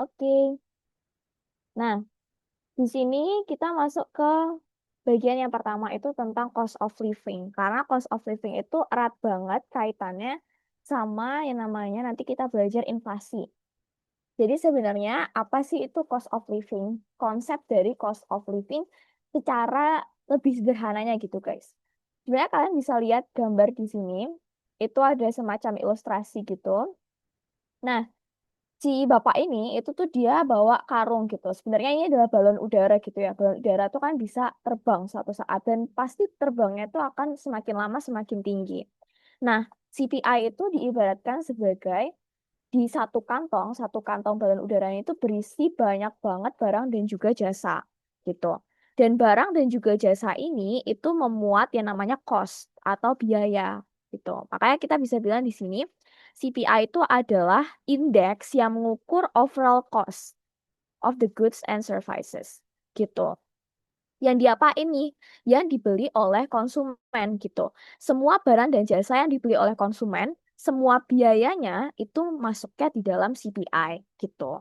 Oke. Nah, di sini kita masuk ke bagian yang pertama itu tentang cost of living. Karena cost of living itu erat banget kaitannya sama yang namanya nanti kita belajar inflasi. Jadi sebenarnya apa sih itu cost of living? Konsep dari cost of living secara lebih sederhananya gitu guys. Sebenarnya kalian bisa lihat gambar di sini. Itu ada semacam ilustrasi gitu. Nah, si bapak ini itu tuh dia bawa karung gitu. Sebenarnya ini adalah balon udara gitu ya. Balon udara tuh kan bisa terbang suatu saat dan pasti terbangnya itu akan semakin lama semakin tinggi. Nah, CPI itu diibaratkan sebagai di satu kantong balon udaranya itu berisi banyak banget barang dan juga jasa gitu. Dan barang dan juga jasa ini itu memuat yang namanya cost atau biaya gitu. Makanya kita bisa bilang di sini CPI itu adalah indeks yang mengukur overall cost of the goods and services gitu. Yang diapain nih? Yang dibeli oleh konsumen gitu. Semua barang dan jasa yang dibeli oleh konsumen, semua biayanya itu masuknya di dalam CPI gitu.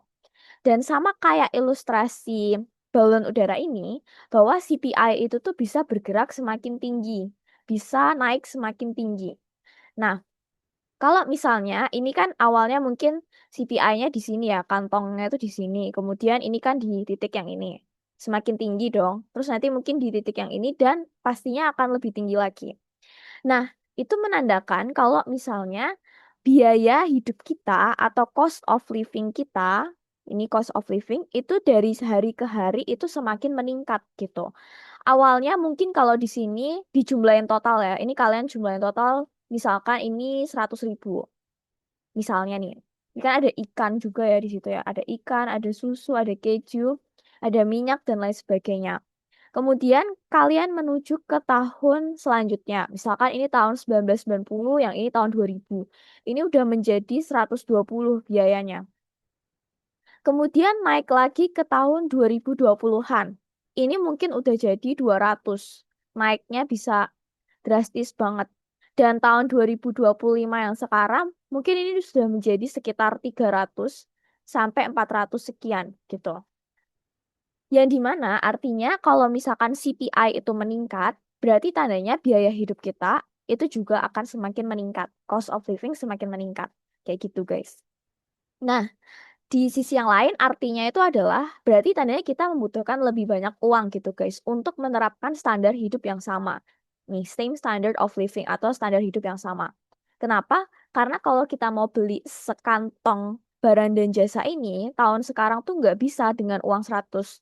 Dan sama kayak ilustrasi balon udara ini, bahwa CPI itu tuh bisa bergerak semakin tinggi, bisa naik semakin tinggi. Nah, kalau misalnya ini kan awalnya mungkin CPI-nya di sini ya, kantongnya itu di sini. Kemudian ini kan di titik yang ini. Semakin tinggi dong. Terus nanti mungkin di titik yang ini dan pastinya akan lebih tinggi lagi. Nah, itu menandakan kalau misalnya biaya hidup kita atau cost of living kita, ini cost of living itu dari hari ke hari itu semakin meningkat gitu. Awalnya mungkin kalau di sini dijumlahin total ya. Ini kalian jumlahin total, misalkan ini 100.000. Misalnya nih, ini kan ada ikan juga ya di situ ya. Ada ikan, ada susu, ada keju, ada minyak dan lain sebagainya. Kemudian kalian menuju ke tahun selanjutnya. Misalkan ini tahun 1990, yang ini tahun 2000. Ini udah menjadi 120 biayanya. Kemudian naik lagi ke tahun 2020-an. Ini mungkin udah jadi 200. Naiknya bisa drastis banget. Dan tahun 2025 yang sekarang, mungkin ini sudah menjadi sekitar 300 sampai 400 sekian gitu. Yang dimana artinya kalau misalkan CPI itu meningkat, berarti tandanya biaya hidup kita itu juga akan semakin meningkat. Cost of living semakin meningkat. Kayak gitu guys. Nah, di sisi yang lain artinya itu adalah berarti tandanya kita membutuhkan lebih banyak uang gitu guys untuk menerapkan standar hidup yang sama. Nih, same standard of living atau standar hidup yang sama. Kenapa? Karena kalau kita mau beli sekantong barang dan jasa ini, tahun sekarang tuh nggak bisa dengan uang 100.000,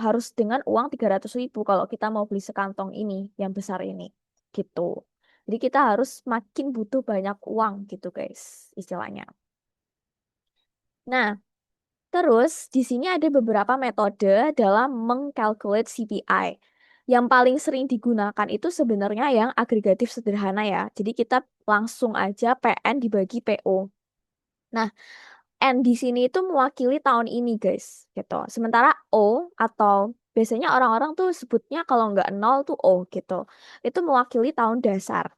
harus dengan uang 300.000 kalau kita mau beli sekantong ini, yang besar ini. Gitu. Jadi kita harus makin butuh banyak uang gitu guys, istilahnya. Nah, terus, di sini ada beberapa metode dalam mengkalkulate CPI. Yang paling sering digunakan itu sebenarnya yang agregatif sederhana ya. Jadi kita langsung aja PN dibagi PO. Nah, N di sini itu mewakili tahun ini guys, gitu. Sementara O atau biasanya orang-orang tuh sebutnya kalau nggak nol tuh O gitu. Itu mewakili tahun dasar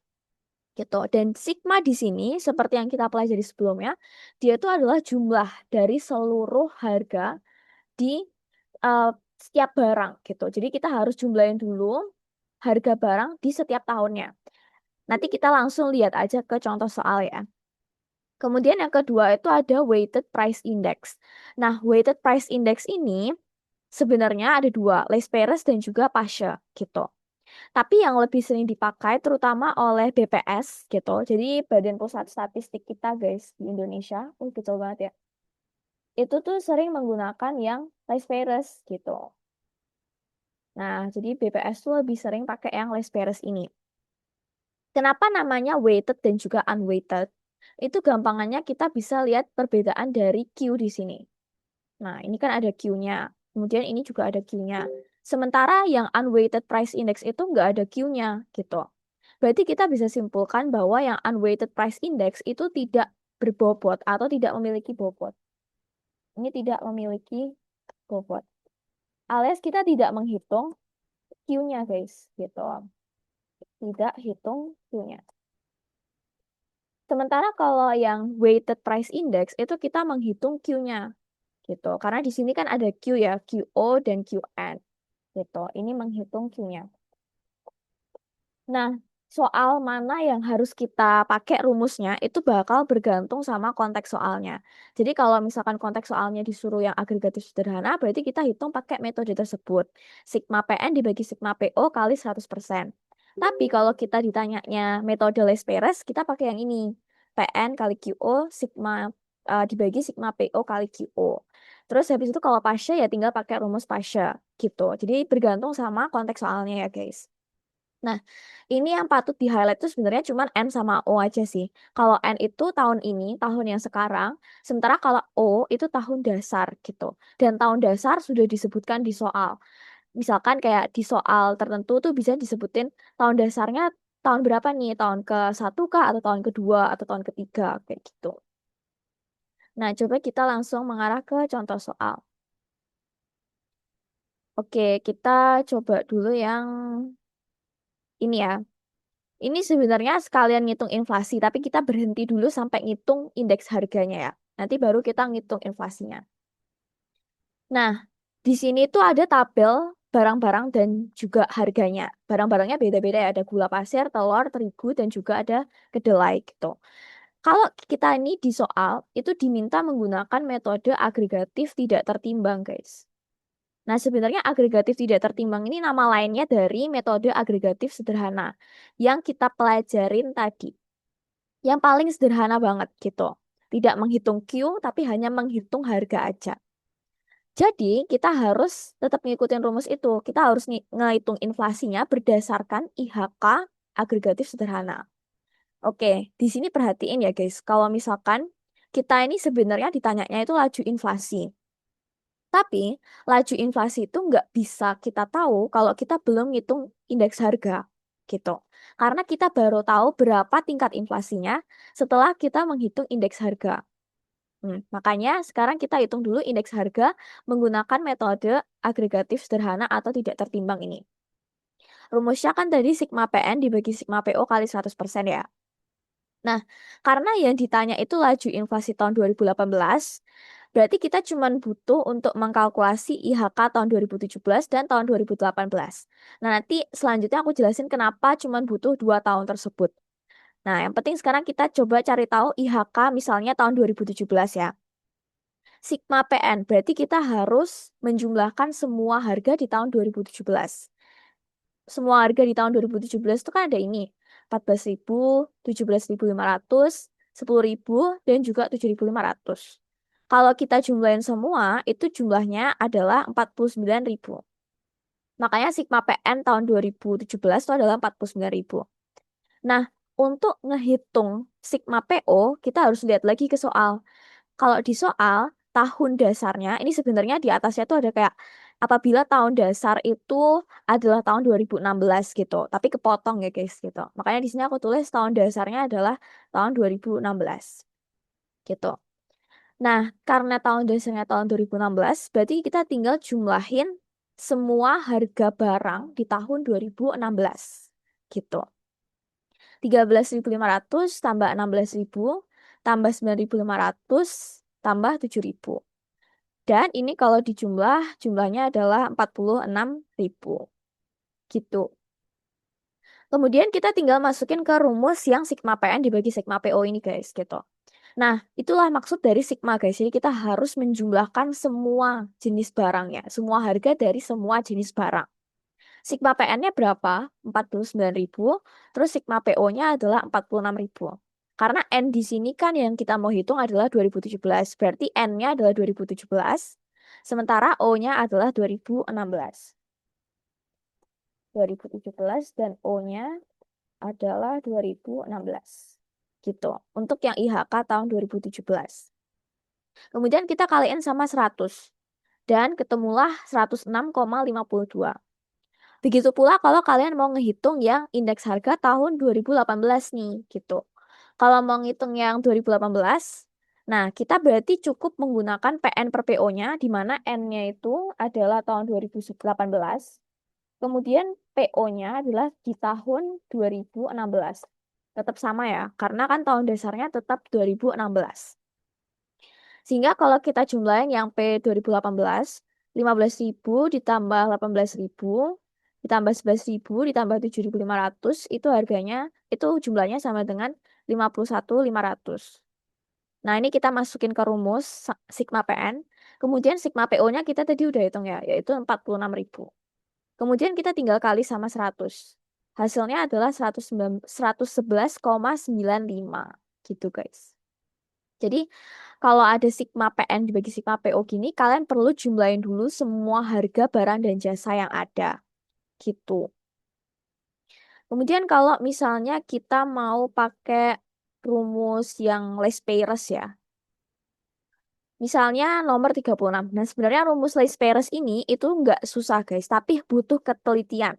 gitu. Dan sigma di sini seperti yang kita pelajari sebelumnya, dia itu adalah jumlah dari seluruh harga di eh, setiap barang gitu. Jadi kita harus jumlahin dulu harga barang di setiap tahunnya. Nanti kita langsung lihat aja ke contoh soal ya. Kemudian yang kedua itu ada weighted price index. Nah, weighted price index ini sebenarnya ada dua, list price dan juga Pasha gitu. Tapi yang lebih sering dipakai terutama oleh BPS gitu. Jadi Badan Pusat Statistik kita guys di Indonesia, kecil banget ya. Itu tuh sering menggunakan yang list price gitu. Nah, jadi BPS tuh lebih sering pakai yang less Paris ini. Kenapa namanya weighted dan juga unweighted? Itu gampangannya kita bisa lihat perbedaan dari Q di sini. Nah, ini kan ada Q-nya. Kemudian ini juga ada Q-nya. Sementara yang unweighted price index itu nggak ada Q-nya gitu. Berarti kita bisa simpulkan bahwa yang unweighted price index itu tidak berbobot atau tidak memiliki bobot. Ini tidak memiliki bobot. Alias kita tidak menghitung Q-nya guys, gitu. Tidak hitung Q-nya. Sementara kalau yang weighted price index itu kita menghitung Q-nya. gitu. Karena di sini kan ada Q ya, QO dan QN gitu. Ini menghitung Q-nya. Nah, soal mana yang harus kita pakai rumusnya itu bakal bergantung sama konteks soalnya. Jadi kalau misalkan konteks soalnya disuruh yang agregatif sederhana, berarti kita hitung pakai metode tersebut. Sigma PN dibagi sigma PO kali 100%. Tapi kalau kita ditanyanya metode Lesperes, kita pakai yang ini. PN kali QO, sigma dibagi sigma PO kali QO. Terus habis itu kalau Pasha ya tinggal pakai rumus Pasha gitu. Jadi bergantung sama konteks soalnya ya guys. Nah, ini yang patut di-highlight itu sebenarnya cuma N sama O aja sih. Kalau N itu tahun ini, tahun yang sekarang, sementara kalau O itu tahun dasar gitu. Dan tahun dasar sudah disebutkan di soal. Misalkan kayak di soal tertentu tuh bisa disebutin tahun dasarnya tahun berapa nih? Tahun ke-1 kah? Atau tahun kedua? Atau tahun ketiga? Kayak gitu. Nah, coba kita langsung mengarah ke contoh soal. Oke, kita coba dulu yang ini ya. Ini sebenarnya sekalian ngitung inflasi, tapi kita berhenti dulu sampai ngitung indeks harganya ya. Nanti baru kita ngitung inflasinya. Nah, di sini tuh ada tabel barang-barang dan juga harganya. Barang-barangnya beda-beda ya, ada gula pasir, telur, terigu, dan juga ada kedelai gitu. Kalau kita ini di soal, itu diminta menggunakan metode agregatif tidak tertimbang, guys. Nah, sebenarnya agregatif tidak tertimbang ini nama lainnya dari metode agregatif sederhana yang kita pelajarin tadi. Yang paling sederhana banget gitu. Tidak menghitung Q, tapi hanya menghitung harga aja. Jadi, kita harus tetap ngikutin rumus itu. Kita harus ngitung inflasinya berdasarkan IHK agregatif sederhana. Oke, di sini perhatiin ya guys. Kalau misalkan kita ini sebenarnya ditanyanya itu laju inflasi. Tapi, laju inflasi itu nggak bisa kita tahu kalau kita belum ngitung indeks harga, gitu. Karena kita baru tahu berapa tingkat inflasinya setelah kita menghitung indeks harga. Makanya sekarang kita hitung dulu indeks harga menggunakan metode agregatif sederhana atau tidak tertimbang ini. Rumusnya kan tadi sigma PN dibagi sigma PO kali 100% ya. Nah, karena yang ditanya itu laju inflasi tahun 2018, berarti kita cuma butuh untuk mengkalkulasi IHK tahun 2017 dan tahun 2018. Nah, nanti selanjutnya aku jelasin kenapa cuma butuh 2 tahun tersebut. Nah, yang penting sekarang kita coba cari tahu IHK misalnya tahun 2017 ya. Sigma PN, berarti kita harus menjumlahkan semua harga di tahun 2017. Semua harga di tahun 2017 itu kan ada ini. 14.000, 17.500, 10.000, dan juga 7.500. Kalau kita jumlahin semua, itu jumlahnya adalah 49.000. Makanya sigma PN tahun 2017 itu adalah 49.000. Nah, untuk ngehitung sigma PO, kita harus lihat lagi ke soal. Kalau di soal, tahun dasarnya, ini sebenarnya di atasnya tuh ada kayak, apabila tahun dasar itu adalah tahun 2016 gitu. Tapi kepotong ya guys gitu. Makanya di sini aku tulis tahun dasarnya adalah tahun 2016 gitu. Nah, karena tahun dasarnya tahun 2016, berarti kita tinggal jumlahin semua harga barang di tahun 2016 gitu. 13.500 tambah 16.000 tambah 9.500 tambah 7.000. Dan ini kalau dijumlah, jumlahnya adalah 46.000. Gitu. Kemudian kita tinggal masukin ke rumus yang sigma PN dibagi sigma PO ini guys, gitu. Nah, itulah maksud dari sigma guys. Jadi kita harus menjumlahkan semua jenis barangnya, semua harga dari semua jenis barang. Sigma PN-nya berapa? 49.000. Terus sigma PO-nya adalah 46.000. Karena N di sini kan yang kita mau hitung adalah 2017. Berarti N-nya adalah 2017. Sementara O-nya adalah 2016. 2017 dan O-nya adalah 2016. Gitu. Untuk yang IHK tahun 2017. Kemudian kita kaliin sama 100. Dan ketemulah 106,52. Begitu pula kalau kalian mau ngehitung yang indeks harga tahun 2018 nih, gitu. Kalau mau ngitung yang 2018, nah kita berarti cukup menggunakan PN per PO-nya, di mana N-nya itu adalah tahun 2018, kemudian PO-nya adalah di tahun 2016. Tetap sama ya, karena kan tahun dasarnya tetap 2016. Sehingga kalau kita jumlahin yang P 2018, 15.000 ditambah 18.000, ditambah 11.000, ditambah 7.500, itu harganya, itu jumlahnya sama dengan 51.500. Nah, ini kita masukin ke rumus sigma PN. Kemudian sigma PO-nya kita tadi udah hitung ya, yaitu 46.000. Kemudian kita tinggal kali sama 100. Hasilnya adalah 111,95 gitu guys. Jadi kalau ada sigma PN dibagi sigma PO gini, kalian perlu jumlahin dulu semua harga barang dan jasa yang ada gitu. Kemudian kalau misalnya kita mau pakai rumus yang less payers ya. Misalnya nomor 36. Nah, sebenarnya rumus less payers ini itu nggak susah guys, tapi butuh ketelitian.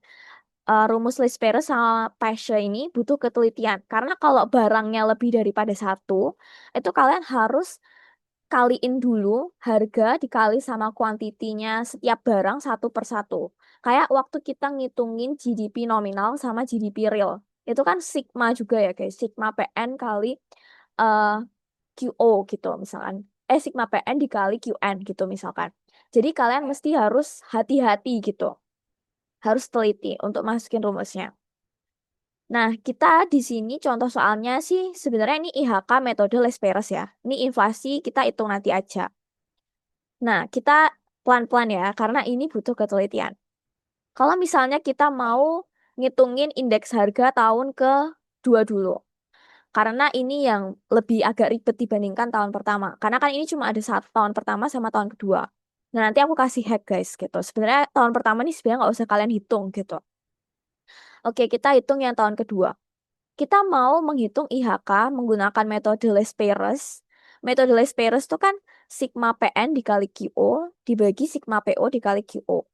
Rumus list Paris sama Pasha ini butuh ketelitian. Karena kalau barangnya lebih daripada satu, itu kalian harus kaliin dulu harga dikali sama kuantitinya setiap barang satu per satu. Kayak waktu kita ngitungin GDP nominal sama GDP real. Itu kan sigma juga ya guys. Sigma PN kali eh, QO gitu misalkan. Sigma PN dikali QN gitu misalkan. Jadi kalian mesti harus hati-hati gitu. Harus teliti untuk masukin rumusnya. Nah, kita di sini contoh soalnya sih sebenarnya ini IHK metode Les Perres ya. Ini inflasi kita hitung nanti aja. Nah, kita pelan-pelan ya karena ini butuh ketelitian. Kalau misalnya kita mau ngitungin indeks harga tahun ke-2 dulu. Karena ini yang lebih agak ribet dibandingkan tahun pertama. Karena kan ini cuma ada satu tahun pertama sama tahun kedua. Nah, nanti aku kasih hack guys gitu. Sebenarnya tahun pertama nih sebenarnya nggak usah kalian hitung gitu. Oke, kita hitung yang tahun kedua. Kita mau menghitung IHK menggunakan metode Les Perres. Metode Les Perres itu kan sigma PN dikali QO dibagi sigma PO dikali QO.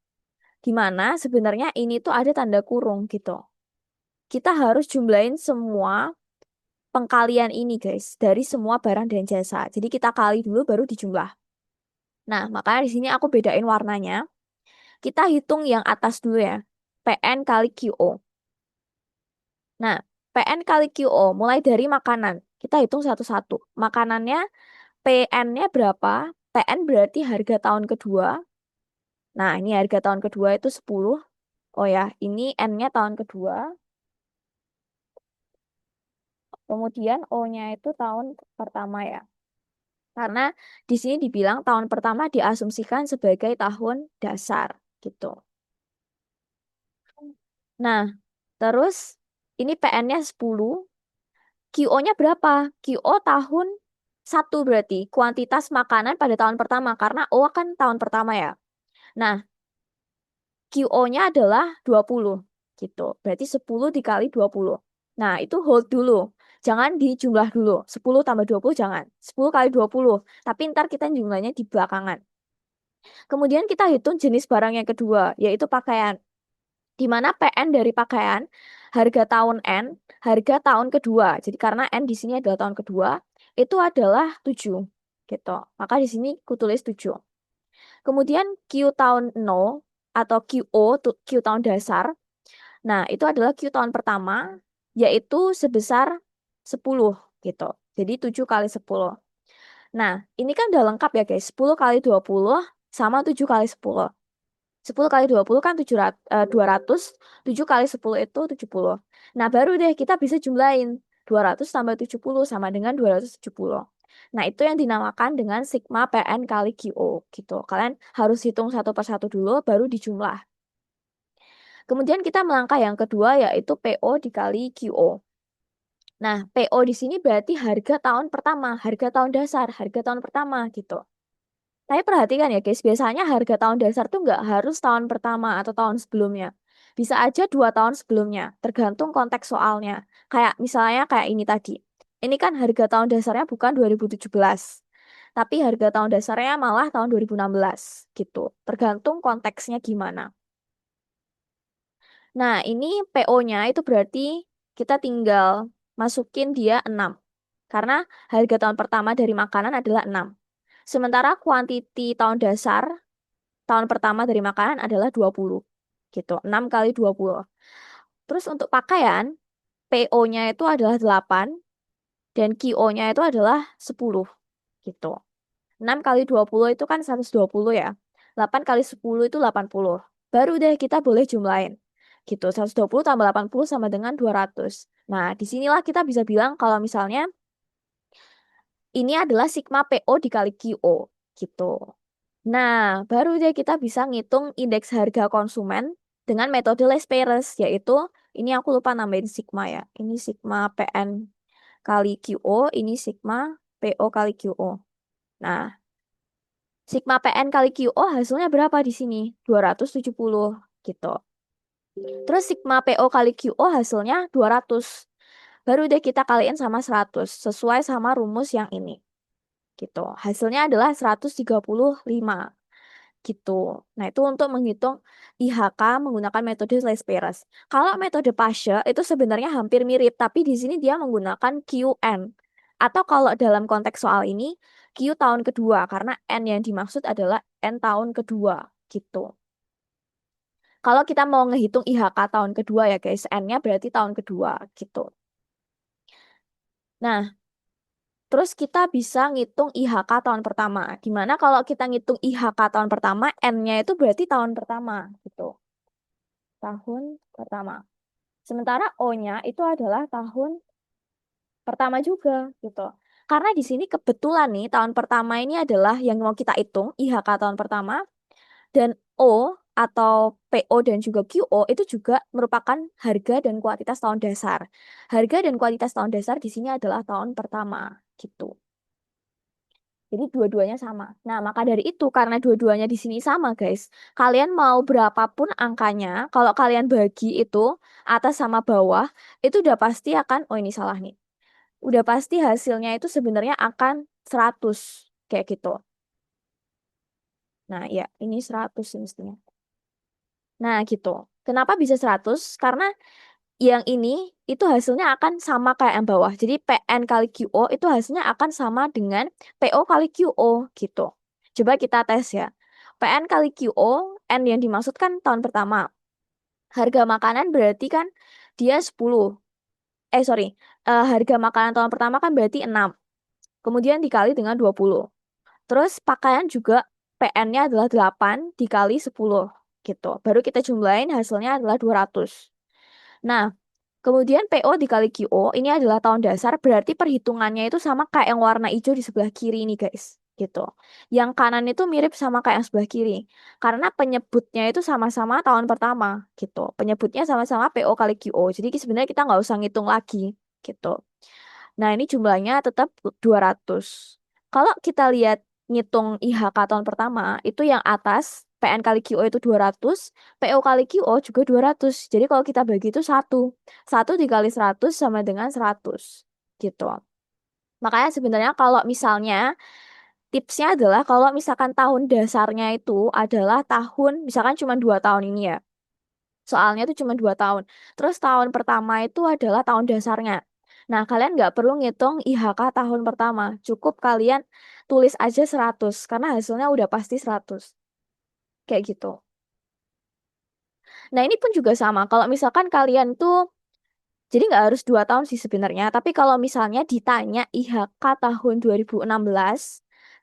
Di mana sebenarnya ini tuh ada tanda kurung gitu. Kita harus jumlahin semua pengkalian ini guys dari semua barang dan jasa. Jadi kita kali dulu baru dijumlah. Nah, makanya di sini aku bedain warnanya. Kita hitung yang atas dulu ya. PN kali QO. Nah, PN kali QO mulai dari makanan. Kita hitung satu-satu. Makanannya PN-nya berapa? PN berarti harga tahun kedua. Nah, ini harga tahun kedua itu 10. Oh ya, ini N-nya tahun kedua. Kemudian O-nya itu tahun pertama ya. Karena di sini dibilang tahun pertama diasumsikan sebagai tahun dasar gitu. Nah, terus ini PN-nya 10. QO-nya berapa? QO tahun satu berarti kuantitas makanan pada tahun pertama karena O kan tahun pertama ya. Nah, QO-nya adalah 20 gitu. Berarti 10 dikali 20. Nah, itu hold dulu. Jangan dijumlah dulu. 10 tambah 20 jangan. 10 kali 20. Tapi ntar kita jumlahnya di belakangan. Kemudian kita hitung jenis barang yang kedua, yaitu pakaian. Di mana PN dari pakaian, harga tahun N, harga tahun kedua. Jadi karena N di sini adalah tahun kedua, itu adalah 7. Gitu. Maka di sini kutulis 7. Kemudian Q tahun 0 atau QO, Q tahun dasar. Nah, itu adalah Q tahun pertama, yaitu sebesar 10 gitu. Jadi 7 kali 10. Nah, ini kan udah lengkap ya guys. 10 kali 20 sama 7 kali 10. 10 kali 20 kan 200. 7 kali 10 itu 70. Nah, baru deh kita bisa jumlahin. 200 tambah 70 sama dengan 270. Nah, itu yang dinamakan dengan sigma PN kali QO gitu. Kalian harus hitung satu per satu dulu, baru dijumlah. Kemudian kita melangkah yang kedua yaitu PO dikali QO. Nah, PO di sini berarti harga tahun pertama, harga tahun dasar, harga tahun pertama gitu. Tapi perhatikan ya guys, biasanya harga tahun dasar tuh nggak harus tahun pertama atau tahun sebelumnya. Bisa aja 2 tahun sebelumnya, tergantung konteks soalnya. Kayak misalnya kayak ini tadi. Ini kan harga tahun dasarnya bukan 2017, tapi harga tahun dasarnya malah tahun 2016 gitu. Tergantung konteksnya gimana. Nah, ini PO-nya itu berarti kita tinggal masukin dia 6. Karena harga tahun pertama dari makanan adalah 6. Sementara kuantiti tahun dasar tahun pertama dari makanan adalah 20. Gitu, 6 kali 20. Terus untuk pakaian, PO-nya itu adalah 8 dan QO-nya itu adalah 10 gitu. 6 kali 20 itu kan 120 ya. 8 kali 10 itu 80. Baru deh kita boleh jumlahin. Gitu, 120 tambah 80 sama dengan 200. Nah, disinilah kita bisa bilang kalau misalnya ini adalah sigma PO dikali QO. Gitu. Nah, baru deh kita bisa ngitung indeks harga konsumen dengan metode Less Paris, yaitu ini aku lupa nambahin sigma ya. Ini sigma PN kali QO, ini sigma PO kali QO. Nah, sigma PN kali QO hasilnya berapa di sini? 270 gitu. Terus sigma PO kali QO hasilnya 200. Baru deh kita kaliin sama 100 sesuai sama rumus yang ini. Gitu. Hasilnya adalah 135 gitu. Nah, itu untuk menghitung IHK menggunakan metode Less Paris. Kalau metode Pasha itu sebenarnya hampir mirip, tapi di sini dia menggunakan QN. Atau kalau dalam konteks soal ini, Q tahun kedua, karena N yang dimaksud adalah N tahun kedua, gitu. Kalau kita mau ngehitung IHK tahun kedua ya guys, N-nya berarti tahun kedua, gitu. Nah, terus kita bisa ngitung IHK tahun pertama. Gimana kalau kita ngitung IHK tahun pertama, N-nya itu berarti tahun pertama, gitu. Tahun pertama. Sementara O-nya itu adalah tahun pertama juga gitu. Karena di sini kebetulan nih tahun pertama ini adalah yang mau kita hitung IHK tahun pertama dan O atau PO dan juga QO itu juga merupakan harga dan kuantitas tahun dasar. Harga dan kuantitas tahun dasar di sini adalah tahun pertama gitu. Jadi dua-duanya sama. Nah, maka dari itu karena dua-duanya di sini sama, guys. Kalian mau berapapun angkanya, kalau kalian bagi itu atas sama bawah, itu udah pasti akan, oh ini salah nih. Udah pasti hasilnya itu sebenarnya akan 100 kayak gitu. Nah, ya, ini 100 sih mestinya. Nah, gitu. Kenapa bisa 100? Karena yang ini itu hasilnya akan sama kayak yang bawah. Jadi PN kali QO itu hasilnya akan sama dengan PO kali QO gitu. Coba kita tes ya. PN kali QO, N yang dimaksud kan tahun pertama. Harga makanan berarti kan dia 10. Sorry. Harga makanan tahun pertama kan berarti 6. Kemudian dikali dengan 20. Terus pakaian juga PN-nya adalah 8 dikali 10 gitu. Baru kita jumlahin hasilnya adalah 200. Nah, kemudian PO dikali QO ini adalah tahun dasar, berarti perhitungannya itu sama kayak yang warna hijau di sebelah kiri ini guys. Gitu. Yang kanan itu mirip sama kayak yang sebelah kiri. Karena penyebutnya itu sama-sama tahun pertama gitu. Penyebutnya sama-sama PO kali QO. Jadi sebenarnya kita nggak usah ngitung lagi gitu. Nah, ini jumlahnya tetap 200. Kalau kita lihat ngitung IHK tahun pertama, itu yang atas PN kali QO itu 200, PO kali QO juga 200. Jadi kalau kita bagi itu 1. 1 dikali 100 sama dengan 100. Gitu. Makanya sebenarnya kalau misalnya tipsnya adalah kalau misalkan tahun dasarnya itu adalah tahun, misalkan cuma 2 tahun ini ya. Soalnya itu cuma 2 tahun. Terus tahun pertama itu adalah tahun dasarnya. Nah, kalian nggak perlu ngitung IHK tahun pertama. Cukup kalian tulis aja 100. Karena hasilnya udah pasti 100. Kayak gitu. Nah, ini pun juga sama. Kalau misalkan kalian tuh, jadi nggak harus 2 tahun sih sebenarnya. Tapi kalau misalnya ditanya IHK tahun 2016,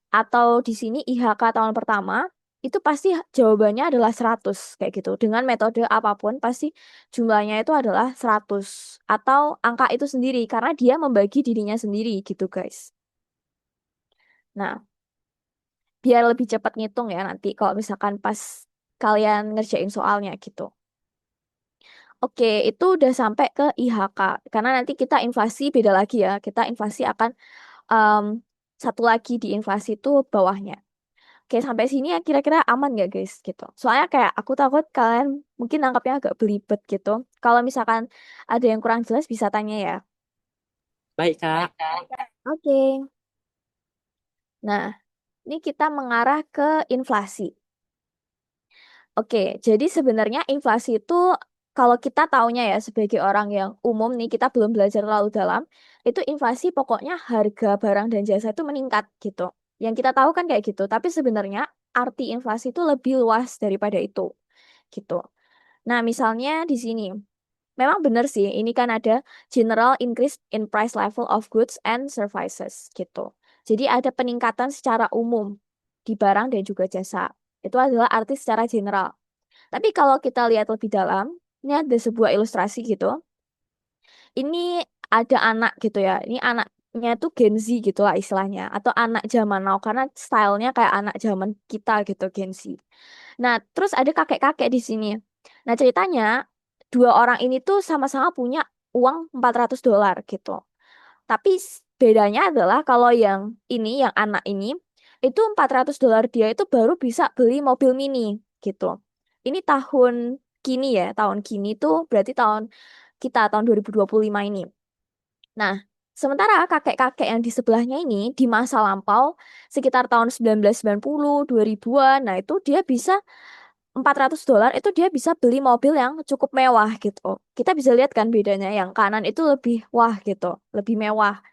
atau di sini IHK tahun pertama, itu pasti jawabannya adalah 100 kayak gitu. Dengan metode apapun pasti jumlahnya itu adalah 100 atau angka itu sendiri karena dia membagi dirinya sendiri gitu guys. Nah, biar lebih cepat ngitung ya nanti kalau misalkan pas kalian ngerjain soalnya gitu. Oke, itu udah sampai ke IHK. Karena nanti kita inflasi beda lagi ya. Kita inflasi akan em, satu lagi di inflasi itu bawahnya. Oke, sampai sini ya kira-kira aman gak guys gitu. Soalnya kayak aku takut kalian mungkin nangkapnya agak belibet gitu. Kalau misalkan ada yang kurang jelas bisa tanya ya. Baik, Kak. Oke. Nah, ini kita mengarah ke inflasi. Oke, jadi sebenarnya inflasi itu kalau kita taunya ya sebagai orang yang umum nih kita belum belajar terlalu dalam, itu inflasi pokoknya harga barang dan jasa itu meningkat gitu. Yang kita tahu kan kayak gitu, tapi sebenarnya arti inflasi itu lebih luas daripada itu gitu. Nah, misalnya di sini memang benar sih, ini kan ada general increase in price level of goods and services gitu. Jadi ada peningkatan secara umum di barang dan juga jasa. Itu adalah arti secara general. Tapi kalau kita lihat lebih dalam, ini ada sebuah ilustrasi gitu. Ini ada anak gitu ya. Ini anaknya tuh Gen Z gitu lah istilahnya. Atau anak zaman now karena stylenya kayak anak zaman kita gitu Gen Z. Nah, terus ada kakek-kakek di sini. Nah, ceritanya dua orang ini tuh sama-sama punya uang $400 gitu. Tapi bedanya adalah kalau yang ini, yang anak ini, itu $400 dia itu baru bisa beli mobil mini gitu. Ini tahun kini ya, tahun kini tuh berarti tahun kita, tahun 2025 ini. Nah, sementara kakek-kakek yang di sebelahnya ini, di masa lampau, sekitar tahun 1990, 2000-an, nah itu dia bisa $400 itu dia bisa beli mobil yang cukup mewah gitu. Kita bisa lihat kan bedanya, yang kanan itu lebih wah gitu, lebih mewah.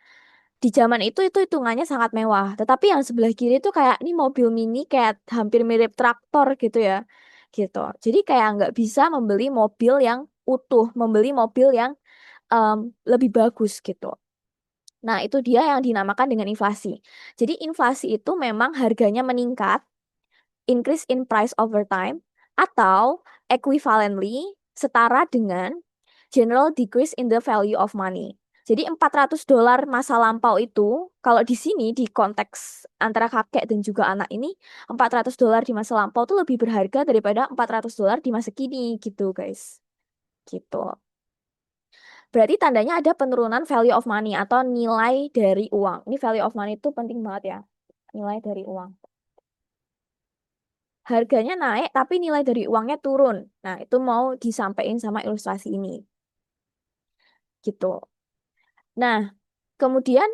Di zaman itu hitungannya sangat mewah. Tetapi yang sebelah kiri itu kayak ini mobil mini kayak hampir mirip traktor gitu ya. Gitu. Jadi kayak nggak bisa membeli mobil yang utuh, membeli mobil yang em, lebih bagus gitu. Nah, itu dia yang dinamakan dengan inflasi. Jadi inflasi itu memang harganya meningkat, increase in price over time, atau equivalently setara dengan general decrease in the value of money. Jadi $400 masa lampau itu, kalau di sini di konteks antara kakek dan juga anak ini, $400 di masa lampau itu lebih berharga daripada $400 di masa kini gitu guys. Gitu. Berarti tandanya ada penurunan value of money atau nilai dari uang. Ini value of money itu penting banget ya. Nilai dari uang. Harganya naik tapi nilai dari uangnya turun. Nah, itu mau disampaikan sama ilustrasi ini. Gitu. Nah, kemudian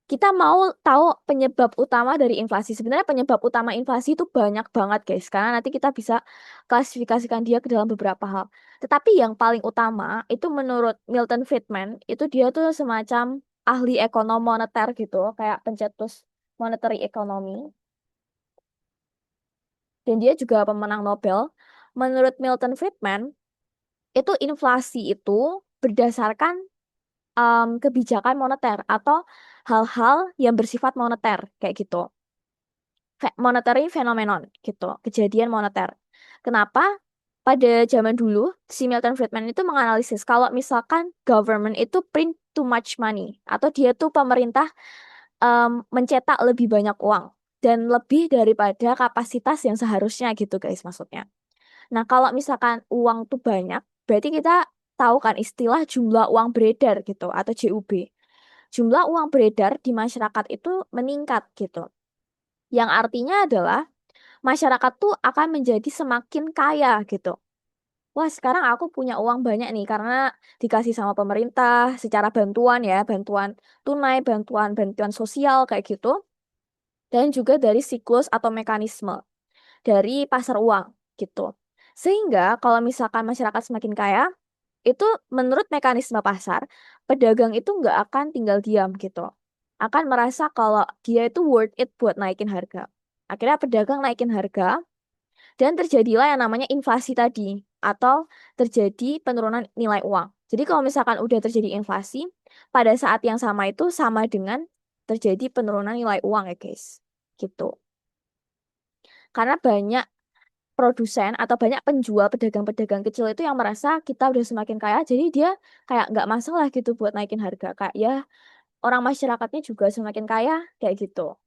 kita mau tahu penyebab utama dari inflasi. Sebenarnya penyebab utama inflasi itu banyak banget, guys. Karena nanti kita bisa klasifikasikan dia ke dalam beberapa hal. Tetapi yang paling utama itu menurut Milton Friedman, itu dia tuh semacam ahli ekonom moneter gitu, kayak pencetus monetary economy. Dan dia juga pemenang Nobel. Menurut Milton Friedman, itu inflasi itu berdasarkan kebijakan moneter atau hal-hal yang bersifat moneter kayak gitu. Monetary phenomenon gitu, kejadian moneter. Kenapa? Pada zaman dulu, si Milton Friedman itu menganalisis kalau misalkan government itu print too much money atau dia tuh pemerintah mencetak lebih banyak uang dan lebih daripada kapasitas yang seharusnya gitu guys maksudnya. Nah, kalau misalkan uang tuh banyak, berarti kita tahu kan istilah jumlah uang beredar gitu atau JUB. Jumlah uang beredar di masyarakat itu meningkat gitu. Yang artinya adalah masyarakat tuh akan menjadi semakin kaya gitu. Wah, sekarang aku punya uang banyak nih karena dikasih sama pemerintah secara bantuan ya, bantuan tunai, bantuan sosial kayak gitu. Dan juga dari siklus atau mekanisme dari pasar uang gitu. Sehingga kalau misalkan masyarakat semakin kaya, itu menurut mekanisme pasar, pedagang itu nggak akan tinggal diam gitu. Akan merasa kalau dia itu worth it buat naikin harga. Akhirnya pedagang naikin harga dan terjadilah yang namanya inflasi tadi atau terjadi penurunan nilai uang. Jadi kalau misalkan udah terjadi inflasi, pada saat yang sama itu sama dengan terjadi penurunan nilai uang ya guys. Gitu. Karena banyak produsen atau banyak penjual pedagang-pedagang kecil itu yang merasa kita udah semakin kaya, jadi dia kayak nggak masalah gitu buat naikin harga. Kayak ya orang masyarakatnya juga semakin kaya, kayak gitu.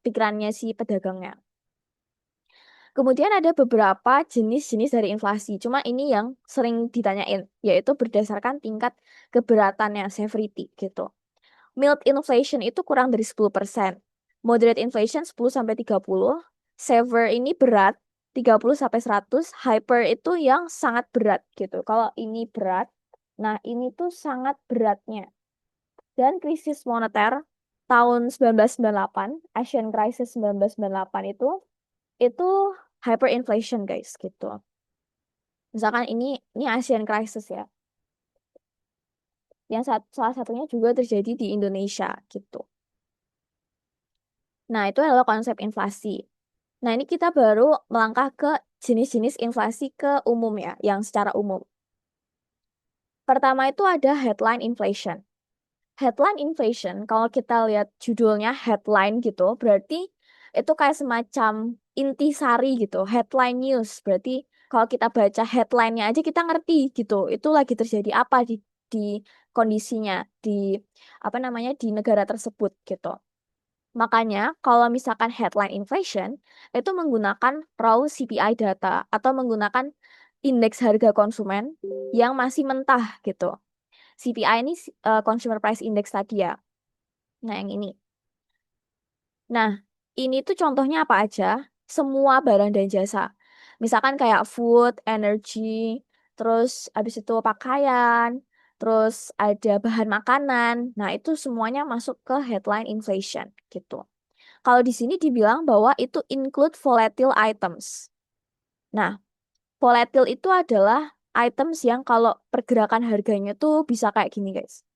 Pikirannya si pedagangnya. Kemudian ada beberapa jenis-jenis dari inflasi. Cuma ini yang sering ditanyain, yaitu berdasarkan tingkat keberatannya, severity gitu. Mild inflation itu kurang dari 10%. Moderate inflation 10 sampai 30. Severe ini berat 30 sampai 100. Hyper itu yang sangat berat gitu. Kalau ini berat, nah ini tuh sangat beratnya. Dan krisis moneter tahun 1998, Asian Crisis 1998 itu hyperinflation guys gitu. Misalkan ini Asian Crisis ya. Yang salah satunya juga terjadi di Indonesia gitu. Nah, itu adalah konsep inflasi. Nah, ini kita baru melangkah ke jenis-jenis inflasi ke umum ya, yang secara umum. Pertama itu ada headline inflation. Headline inflation, kalau kita lihat judulnya headline gitu, berarti itu kayak semacam intisari gitu, headline news. Berarti kalau kita baca headline-nya aja kita ngerti gitu, itu lagi terjadi apa di kondisinya, di apa namanya, di negara tersebut gitu. Makanya kalau misalkan headline inflation, itu menggunakan raw CPI data atau menggunakan indeks harga konsumen yang masih mentah gitu. CPI ini Consumer Price Index tadi ya. Nah, yang ini. Nah, ini tuh contohnya apa aja? Semua barang dan jasa. Misalkan kayak food, energy, terus habis itu pakaian, terus ada bahan makanan. Nah, itu semuanya masuk ke headline inflation gitu. Kalau di sini dibilang bahwa itu include volatile items. Nah, volatile itu adalah items yang kalau pergerakan harganya tuh bisa kayak gini, guys.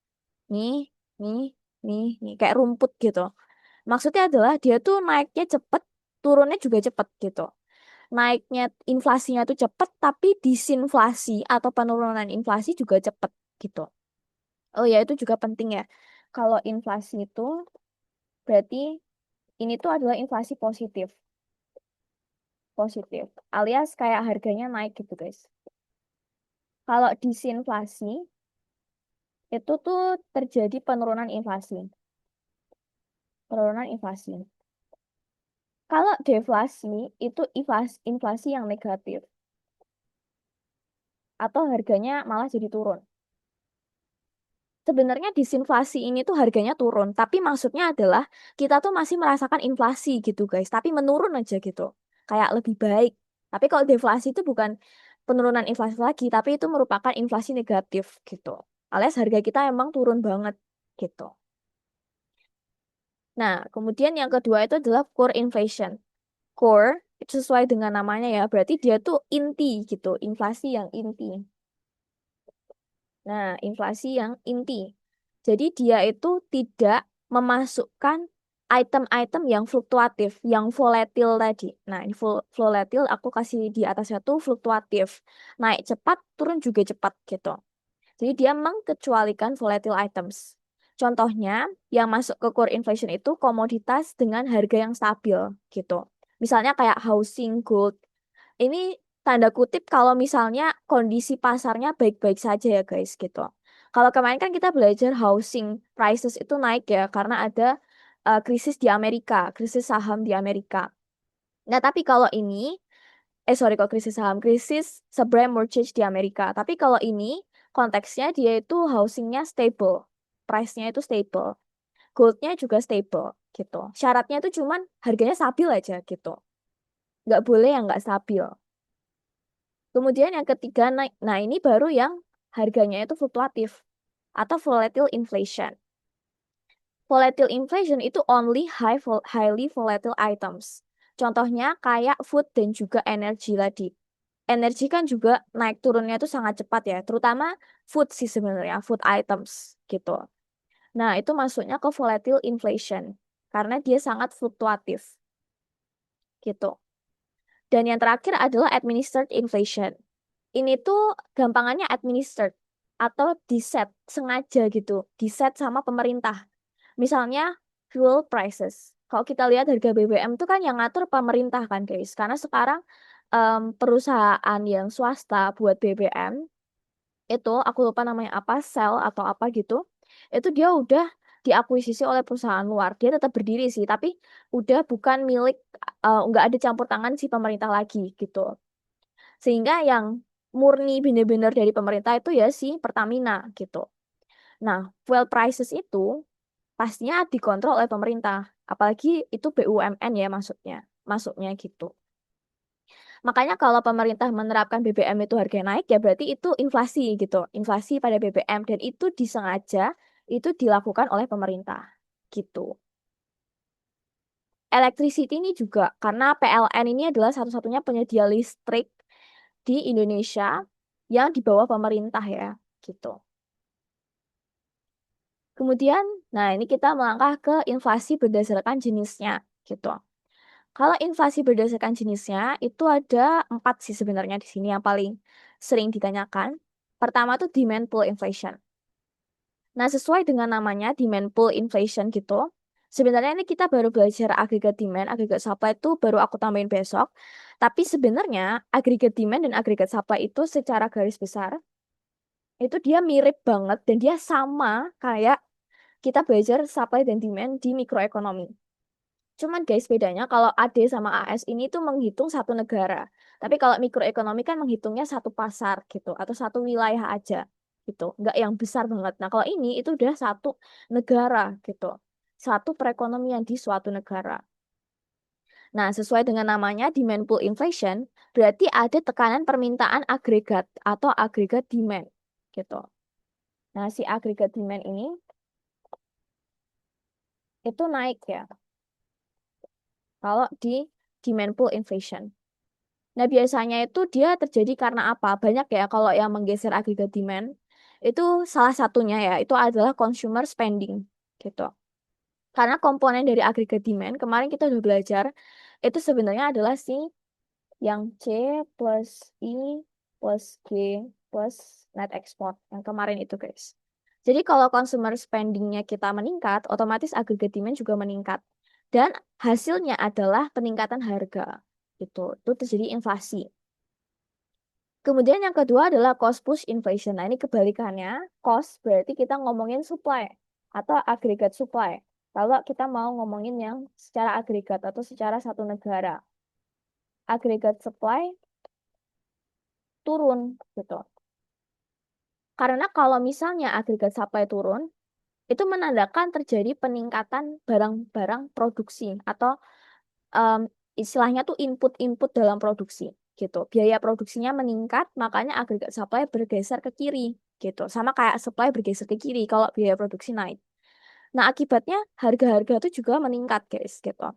Nih, nih, nih, kayak rumput gitu. Maksudnya adalah dia tuh naiknya cepet, turunnya juga cepet gitu. Naiknya inflasinya tuh cepet, tapi disinflasi atau penurunan inflasi juga cepet gitu. Oh ya, itu juga penting ya. Kalau inflasi itu berarti ini tuh adalah inflasi positif, positif. Alias kayak harganya naik gitu, guys. Kalau disinflasi itu tuh terjadi penurunan inflasi, penurunan inflasi. Kalau deflasi itu inflasi yang negatif atau harganya malah jadi turun. Sebenarnya disinflasi ini tuh harganya turun, tapi maksudnya adalah kita tuh masih merasakan inflasi gitu guys, tapi menurun aja gitu. Kayak lebih baik. Tapi kalau deflasi itu bukan penurunan inflasi lagi, tapi itu merupakan inflasi negatif gitu. Alias harga kita emang turun banget gitu. Nah, kemudian yang kedua itu adalah core inflation. Core itu sesuai dengan namanya ya, berarti dia tuh inti gitu, inflasi yang inti. Nah, inflasi yang inti. Jadi dia itu tidak memasukkan item-item yang fluktuatif, yang volatil tadi. Nah, ini volatil aku kasih di atasnya tuh fluktuatif. Naik cepat, turun juga cepat gitu. Jadi dia mengkecualikan volatile items. Contohnya, yang masuk ke core inflation itu komoditas dengan harga yang stabil gitu. Misalnya kayak housing, gold, ini tanda kutip kalau misalnya kondisi pasarnya baik-baik saja ya guys gitu. Kalau kemarin kan kita belajar housing prices itu naik ya karena ada krisis di Amerika, krisis saham di Amerika. Nah, tapi kalau ini, sorry kok krisis saham, krisis subprime mortgage di Amerika. Tapi kalau ini konteksnya dia itu housingnya stable, price-nya itu stable, goldnya juga stable gitu. Syaratnya itu cuman harganya stabil aja gitu. Nggak boleh yang nggak stabil. Kemudian yang ketiga naik. Nah, ini baru yang harganya itu fluktuatif atau volatile inflation. Volatile inflation itu only highly volatile items. Contohnya kayak food dan juga energi tadi. Energi kan juga naik turunnya itu sangat cepat ya, terutama food sih sebenarnya, food items gitu. Nah, itu masuknya ke volatile inflation karena dia sangat fluktuatif gitu. Dan yang terakhir adalah administered inflation. Ini tuh gampangannya administered atau diset sengaja gitu, diset sama pemerintah. Misalnya fuel prices. Kalau kita lihat harga BBM tuh kan yang ngatur pemerintah kan guys. Karena sekarang perusahaan yang swasta buat BBM itu aku lupa namanya apa, Shell atau apa gitu. Itu dia udah diakuisisi oleh perusahaan luar. Dia tetap berdiri sih, tapi udah bukan milik nggak ada campur tangan si pemerintah lagi gitu. Sehingga yang murni bener-bener dari pemerintah itu ya si Pertamina gitu. Nah, fuel prices itu pastinya dikontrol oleh pemerintah. Apalagi itu BUMN ya maksudnya. Masuknya gitu. Makanya kalau pemerintah menerapkan BBM itu harga naik ya berarti itu inflasi gitu. Inflasi pada BBM dan itu disengaja itu dilakukan oleh pemerintah gitu. Electricity ini juga karena PLN ini adalah satu-satunya penyedia listrik di Indonesia yang di bawah pemerintah ya, gitu. Kemudian, nah ini kita melangkah ke inflasi berdasarkan jenisnya, gitu. Kalau inflasi berdasarkan jenisnya itu ada 4 sih sebenarnya di sini yang paling sering ditanyakan. Pertama tuh demand pull inflation. Nah, sesuai dengan namanya demand pull inflation gitu. Sebenarnya ini kita baru belajar agregat demand, agregat supply itu baru aku tambahin besok. Tapi sebenarnya agregat demand dan agregat supply itu secara garis besar itu dia mirip banget dan dia sama kayak kita belajar supply dan demand di mikroekonomi. Cuman guys, bedanya kalau AD sama AS ini tuh menghitung satu negara. Tapi kalau mikroekonomi kan menghitungnya satu pasar gitu, atau satu wilayah aja gitu. Nggak yang besar banget. Nah kalau ini itu udah satu negara gitu. Satu perekonomian di suatu negara. Nah sesuai dengan namanya demand pull inflation, berarti ada tekanan permintaan agregat atau agregat demand gitu. Nah si agregat demand ini itu naik ya kalau di demand pull inflation. Nah, biasanya itu dia terjadi karena apa? Banyak ya kalau yang menggeser agregat demand. Itu salah satunya ya, itu adalah consumer spending gitu. Karena komponen dari agregat demand, kemarin kita udah belajar, itu sebenarnya adalah si yang C plus I plus G plus net export. Yang kemarin itu guys. Jadi kalau consumer spendingnya kita meningkat, otomatis agregat demand juga meningkat. Dan hasilnya adalah peningkatan harga gitu. Itu terjadi inflasi. Kemudian yang kedua adalah cost push inflation. Nah, ini kebalikannya. Cost berarti kita ngomongin supply atau agregat supply. Kalau kita mau ngomongin yang secara agregat atau secara satu negara. Agregat supply turun gitu. Karena kalau misalnya agregat supply turun, itu menandakan terjadi peningkatan barang-barang produksi atau em, istilahnya tuh input-input dalam produksi gitu. Biaya produksinya meningkat, makanya agregat supply bergeser ke kiri gitu. Sama kayak supply bergeser ke kiri kalau biaya produksi naik. Nah, akibatnya harga-harga itu juga meningkat, guys, gitu.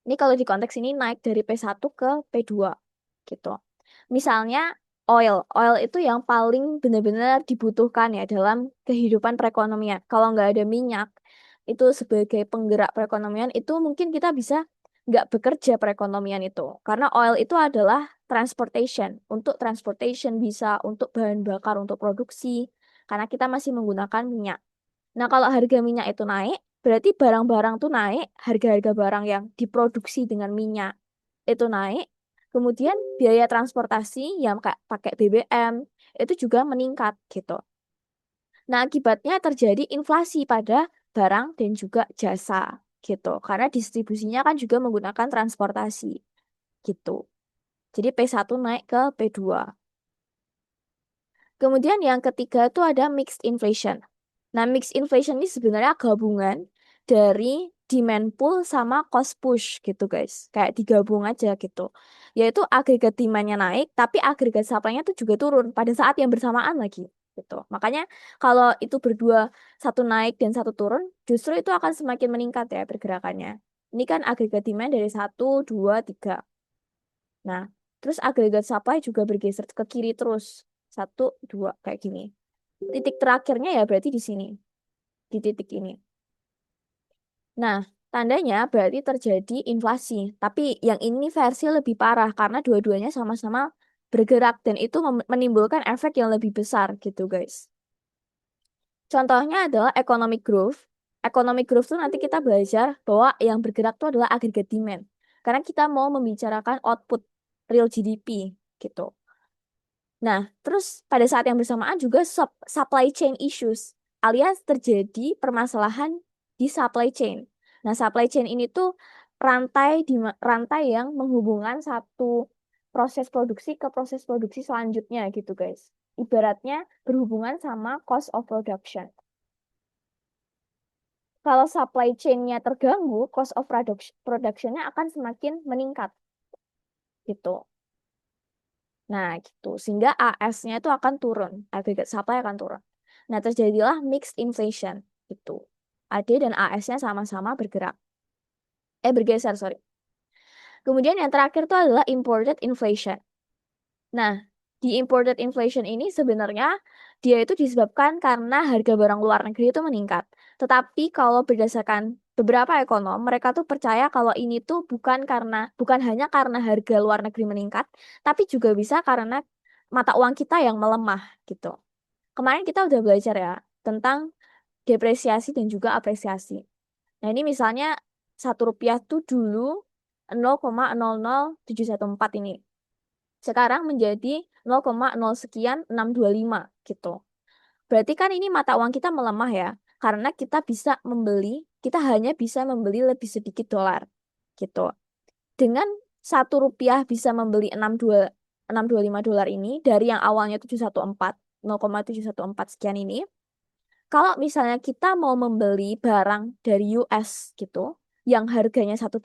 Ini kalau di konteks ini naik dari P1 ke P2 gitu. Misalnya oil itu yang paling benar-benar dibutuhkan ya dalam kehidupan perekonomian. Kalau nggak ada minyak, itu sebagai penggerak perekonomian, itu mungkin kita bisa nggak bekerja perekonomian itu. Karena oil itu adalah transportation. Untuk transportation bisa untuk bahan bakar untuk produksi. Karena kita masih menggunakan minyak. Nah, kalau harga minyak itu naik, berarti barang-barang tuh naik, harga-harga barang yang diproduksi dengan minyak itu naik. Kemudian biaya transportasi yang kayak pakai BBM itu juga meningkat gitu. Nah, akibatnya terjadi inflasi pada barang dan juga jasa gitu. Karena distribusinya kan juga menggunakan transportasi gitu. Jadi P1 naik ke P2. Kemudian yang ketiga itu ada mixed inflation. Nah, mixed inflation ini sebenarnya gabungan dari demand pull sama cost push gitu guys. Kayak digabung aja gitu. Yaitu agregat demandnya naik, tapi agregat supply-nya tuh juga turun pada saat yang bersamaan lagi gitu. Makanya kalau itu berdua satu naik dan satu turun, justru itu akan semakin meningkat ya pergerakannya. Ini kan agregat demand dari satu, dua, tiga. Nah, terus agregat supply juga bergeser ke kiri terus. Satu, dua, kayak gini. Titik terakhirnya ya berarti di sini, di titik ini. Nah, tandanya berarti terjadi inflasi. Tapi yang ini versi lebih parah karena dua-duanya sama-sama bergerak dan itu menimbulkan efek yang lebih besar gitu, guys. Contohnya adalah economic growth. Economic growth itu nanti kita belajar bahwa yang bergerak itu adalah aggregate demand. Karena kita mau membicarakan output real GDP gitu. Nah, terus pada saat yang bersamaan juga supply chain issues, alias terjadi permasalahan di supply chain. Nah, supply chain ini tuh rantai yang menghubungkan satu proses produksi ke proses produksi selanjutnya gitu, guys. Ibaratnya berhubungan sama cost of production. Kalau supply chain-nya terganggu, cost of production-nya akan semakin meningkat gitu. Nah, gitu. Sehingga AS-nya itu akan turun, aggregate supply akan turun. Nah, terjadilah mixed inflation itu. AD dan AS-nya sama-sama bergerak. Bergeser, sorry. Kemudian yang terakhir itu adalah imported inflation. Nah, di imported inflation ini sebenarnya dia itu disebabkan karena harga barang luar negeri itu meningkat. Tetapi kalau berdasarkan beberapa ekonom, mereka tuh percaya kalau ini tuh bukan hanya karena harga luar negeri meningkat, tapi juga bisa karena mata uang kita yang melemah gitu. Kemarin kita udah belajar ya tentang depresiasi dan juga apresiasi. Nah, ini misalnya Rp1 tuh dulu 0,00714 ini. Sekarang menjadi 0,0 sekian 625 gitu. Berarti kan ini mata uang kita melemah ya, karena kita hanya bisa membeli lebih sedikit dolar gitu. Dengan Rp1 bisa membeli 625 dolar ini dari yang awalnya 714, 0,714 sekian ini. Kalau misalnya kita mau membeli barang dari US gitu, yang harganya $1,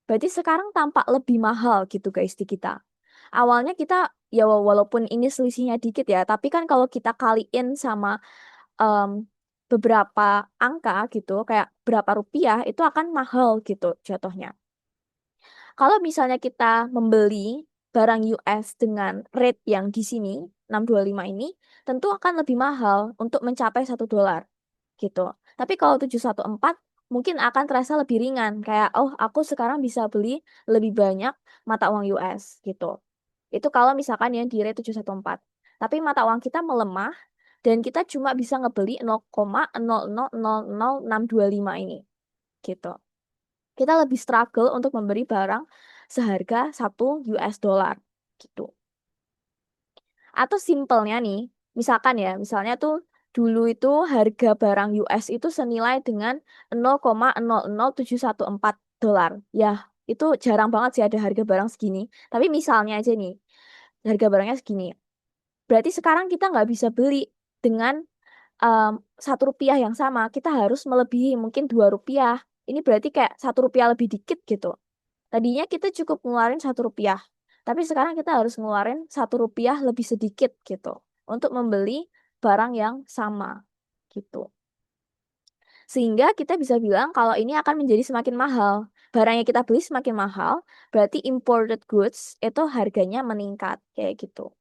berarti sekarang tampak lebih mahal gitu guys di kita. Awalnya kita, ya walaupun ini selisihnya dikit ya, tapi kan kalau kita kaliin sama em, beberapa angka gitu, kayak berapa rupiah, itu akan mahal gitu jatuhnya. Kalau misalnya kita membeli barang US dengan rate yang di sini, 625 ini, tentu akan lebih mahal untuk mencapai $1 gitu. Tapi kalau 714 mungkin akan terasa lebih ringan. Kayak, oh aku sekarang bisa beli lebih banyak mata uang US gitu. Itu kalau misalkan yang di rate 714. Tapi mata uang kita melemah dan kita cuma bisa ngebeli 0,00000625 ini gitu. Kita lebih struggle untuk memberi barang seharga $1 gitu. Atau simpelnya nih, misalkan ya, misalnya tuh dulu itu harga barang US itu senilai dengan 0,00714 dolar. Ya, itu jarang banget sih ada harga barang segini. Tapi misalnya aja nih, harga barangnya segini. Berarti sekarang kita nggak bisa beli dengan um, Rp1 yang sama. Kita harus melebihi mungkin Rp2. Ini berarti kayak Rp1 lebih dikit gitu. Tadinya kita cukup ngeluarin Rp1, tapi sekarang kita harus ngeluarin Rp1 lebih sedikit gitu untuk membeli barang yang sama gitu. Sehingga kita bisa bilang kalau ini akan menjadi semakin mahal. Barang yang kita beli semakin mahal, berarti imported goods itu harganya meningkat kayak gitu.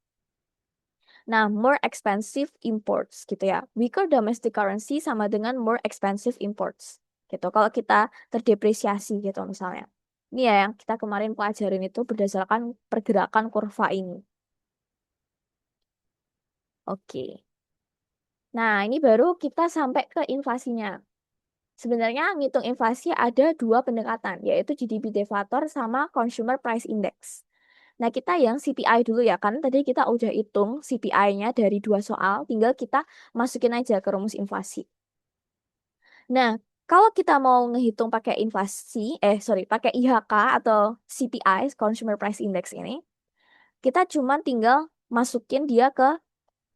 Nah, more expensive imports gitu ya. Weaker domestic currency sama dengan more expensive imports gitu. Kalau kita terdepresiasi gitu misalnya. Ini ya yang kita kemarin pelajarin itu berdasarkan pergerakan kurva ini. Oke. Nah, ini baru kita sampai ke inflasinya. Sebenarnya ngitung inflasi ada dua pendekatan, yaitu GDP deflator sama Consumer Price Index. Nah, kita yang CPI dulu ya, kan tadi kita udah hitung CPI-nya dari dua soal, tinggal kita masukin aja ke rumus inflasi. Nah, kalau kita mau ngehitung pakai pakai IHK atau CPI, Consumer Price Index ini, kita cuma tinggal masukin dia ke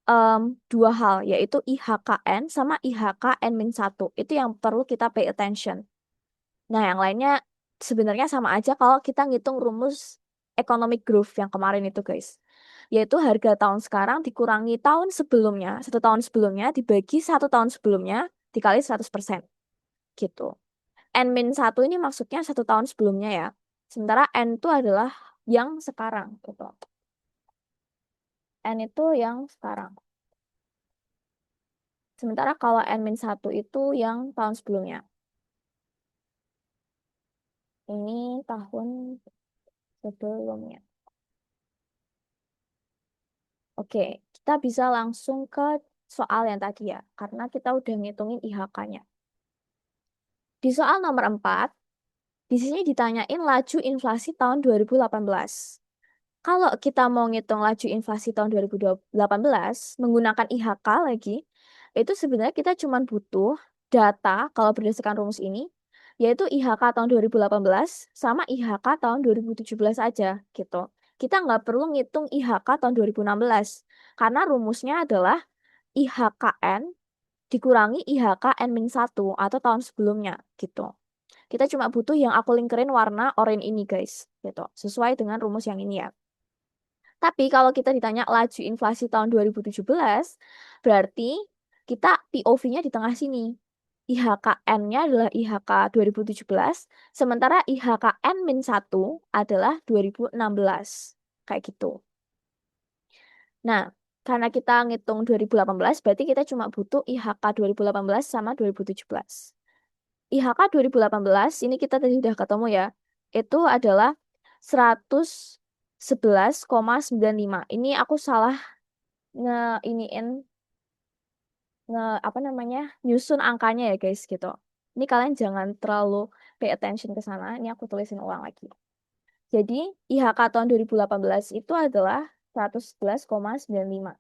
em, dua hal, yaitu IHKN sama IHKN-1. Itu yang perlu kita pay attention. Nah, yang lainnya sebenarnya sama aja kalau kita ngitung rumus economic growth yang kemarin itu, guys. Yaitu harga tahun sekarang dikurangi tahun sebelumnya, 1 tahun sebelumnya, dibagi 1 tahun sebelumnya, dikali 100% gitu. N-1 ini maksudnya 1 tahun sebelumnya ya. Sementara N itu adalah yang sekarang gitu. N itu yang sekarang. Sementara kalau N-1 itu yang tahun sebelumnya. Ini tahun sebelumnya. Oke, kita bisa langsung ke soal yang tadi ya, karena kita udah ngitungin IHK-nya. Di soal nomor 4, di sini ditanyain laju inflasi tahun 2018. Kalau kita mau ngitung laju inflasi tahun 2018 menggunakan IHK lagi, itu sebenarnya kita cuma butuh data kalau berdasarkan rumus ini, yaitu IHK tahun 2018 sama IHK tahun 2017 aja gitu. Kita nggak perlu ngitung IHK tahun 2016, karena rumusnya adalah IHKN dikurangi IHKN-1 atau tahun sebelumnya gitu. Kita cuma butuh yang aku lingkerin warna oranye ini guys, gitu. Sesuai dengan rumus yang ini ya. Tapi kalau kita ditanya laju inflasi tahun 2017, berarti kita POV-nya di tengah sini. IHKN-nya adalah IHK 2017, sementara IHKN-1 adalah 2016. Kayak gitu. Nah, karena kita ngitung 2018, berarti kita cuma butuh IHK 2018 sama 2017. IHK 2018, ini kita tadi udah ketemu ya, itu adalah 111,95. Ini aku salah ngeiniin apa namanya nyusun angkanya ya guys gitu. Ini kalian jangan terlalu pay attention ke sana. Ini aku tulisin ulang lagi. Jadi IHK tahun 2018 itu adalah 111,95.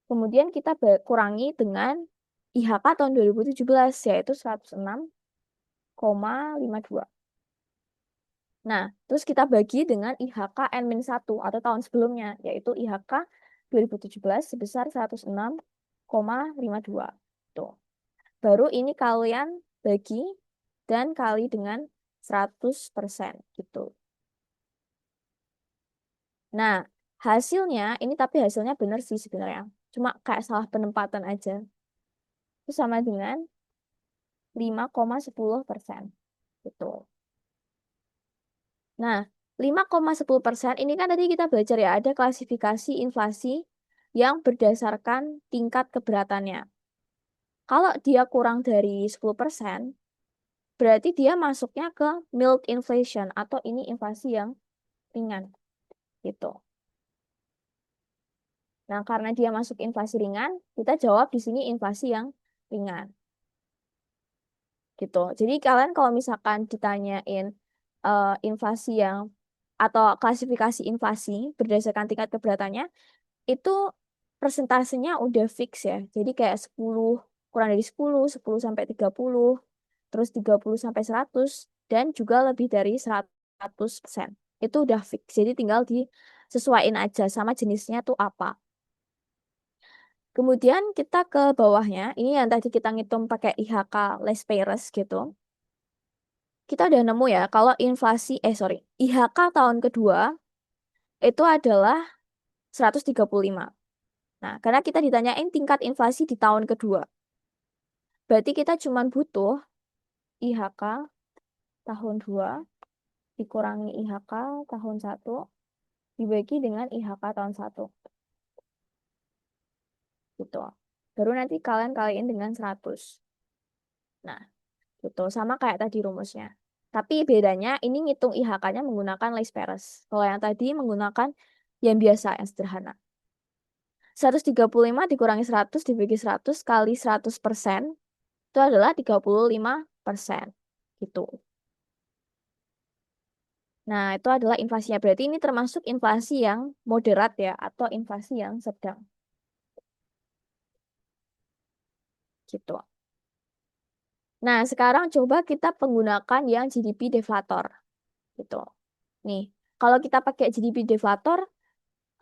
Kemudian kita kurangi dengan IHK tahun 2017 yaitu 106,52. Nah, terus kita bagi dengan IHK N-1 atau tahun sebelumnya, yaitu IHK 2017 sebesar 106,52. Tuh. Baru ini kalian bagi dan kali dengan 100% gitu. Nah, hasilnya, ini tapi hasilnya benar sih sebenarnya. Cuma kayak salah penempatan aja. Itu sama dengan 5,10%. Gitu. Nah, 5,10% ini kan tadi kita belajar ya, ada klasifikasi inflasi yang berdasarkan tingkat keberatannya. Kalau dia kurang dari 10%, berarti dia masuknya ke mild inflation atau ini inflasi yang ringan gitu. Nah, karena dia masuk inflasi ringan, kita jawab di sini inflasi yang ringan gitu. Jadi kalian kalau misalkan ditanyain inflasi yang atau klasifikasi inflasi berdasarkan tingkat keberatannya, itu persentasenya udah fix ya. Jadi kayak 10 kurang dari 10, 10 sampai 30, terus 30 sampai 100 dan juga lebih dari 100%. Itu udah fix. Jadi tinggal disesuaiin aja sama jenisnya tuh apa. Kemudian kita ke bawahnya, ini yang tadi kita ngitung pakai IHK less payers gitu. Kita udah nemu ya kalau IHK tahun kedua itu adalah 135. Nah, karena kita ditanyain tingkat inflasi di tahun kedua. Berarti kita cuma butuh IHK tahun 2 dikurangi IHK tahun 1 dibagi dengan IHK tahun 1. Gitu. Baru nanti kalian kaliin dengan 100. Nah, gitu. Sama kayak tadi rumusnya. Tapi bedanya ini ngitung IHK-nya menggunakan Leis Perez. Kalau yang tadi menggunakan yang biasa, yang sederhana. 135 dikurangi 100 dibagi 100 kali 100% itu adalah 35%. Gitu. Nah, itu adalah inflasinya. Berarti ini termasuk inflasi yang moderat ya, atau inflasi yang sedang. Gitu. Nah, sekarang coba kita menggunakan yang GDP deflator. Gitu. Nih, kalau kita pakai GDP deflator,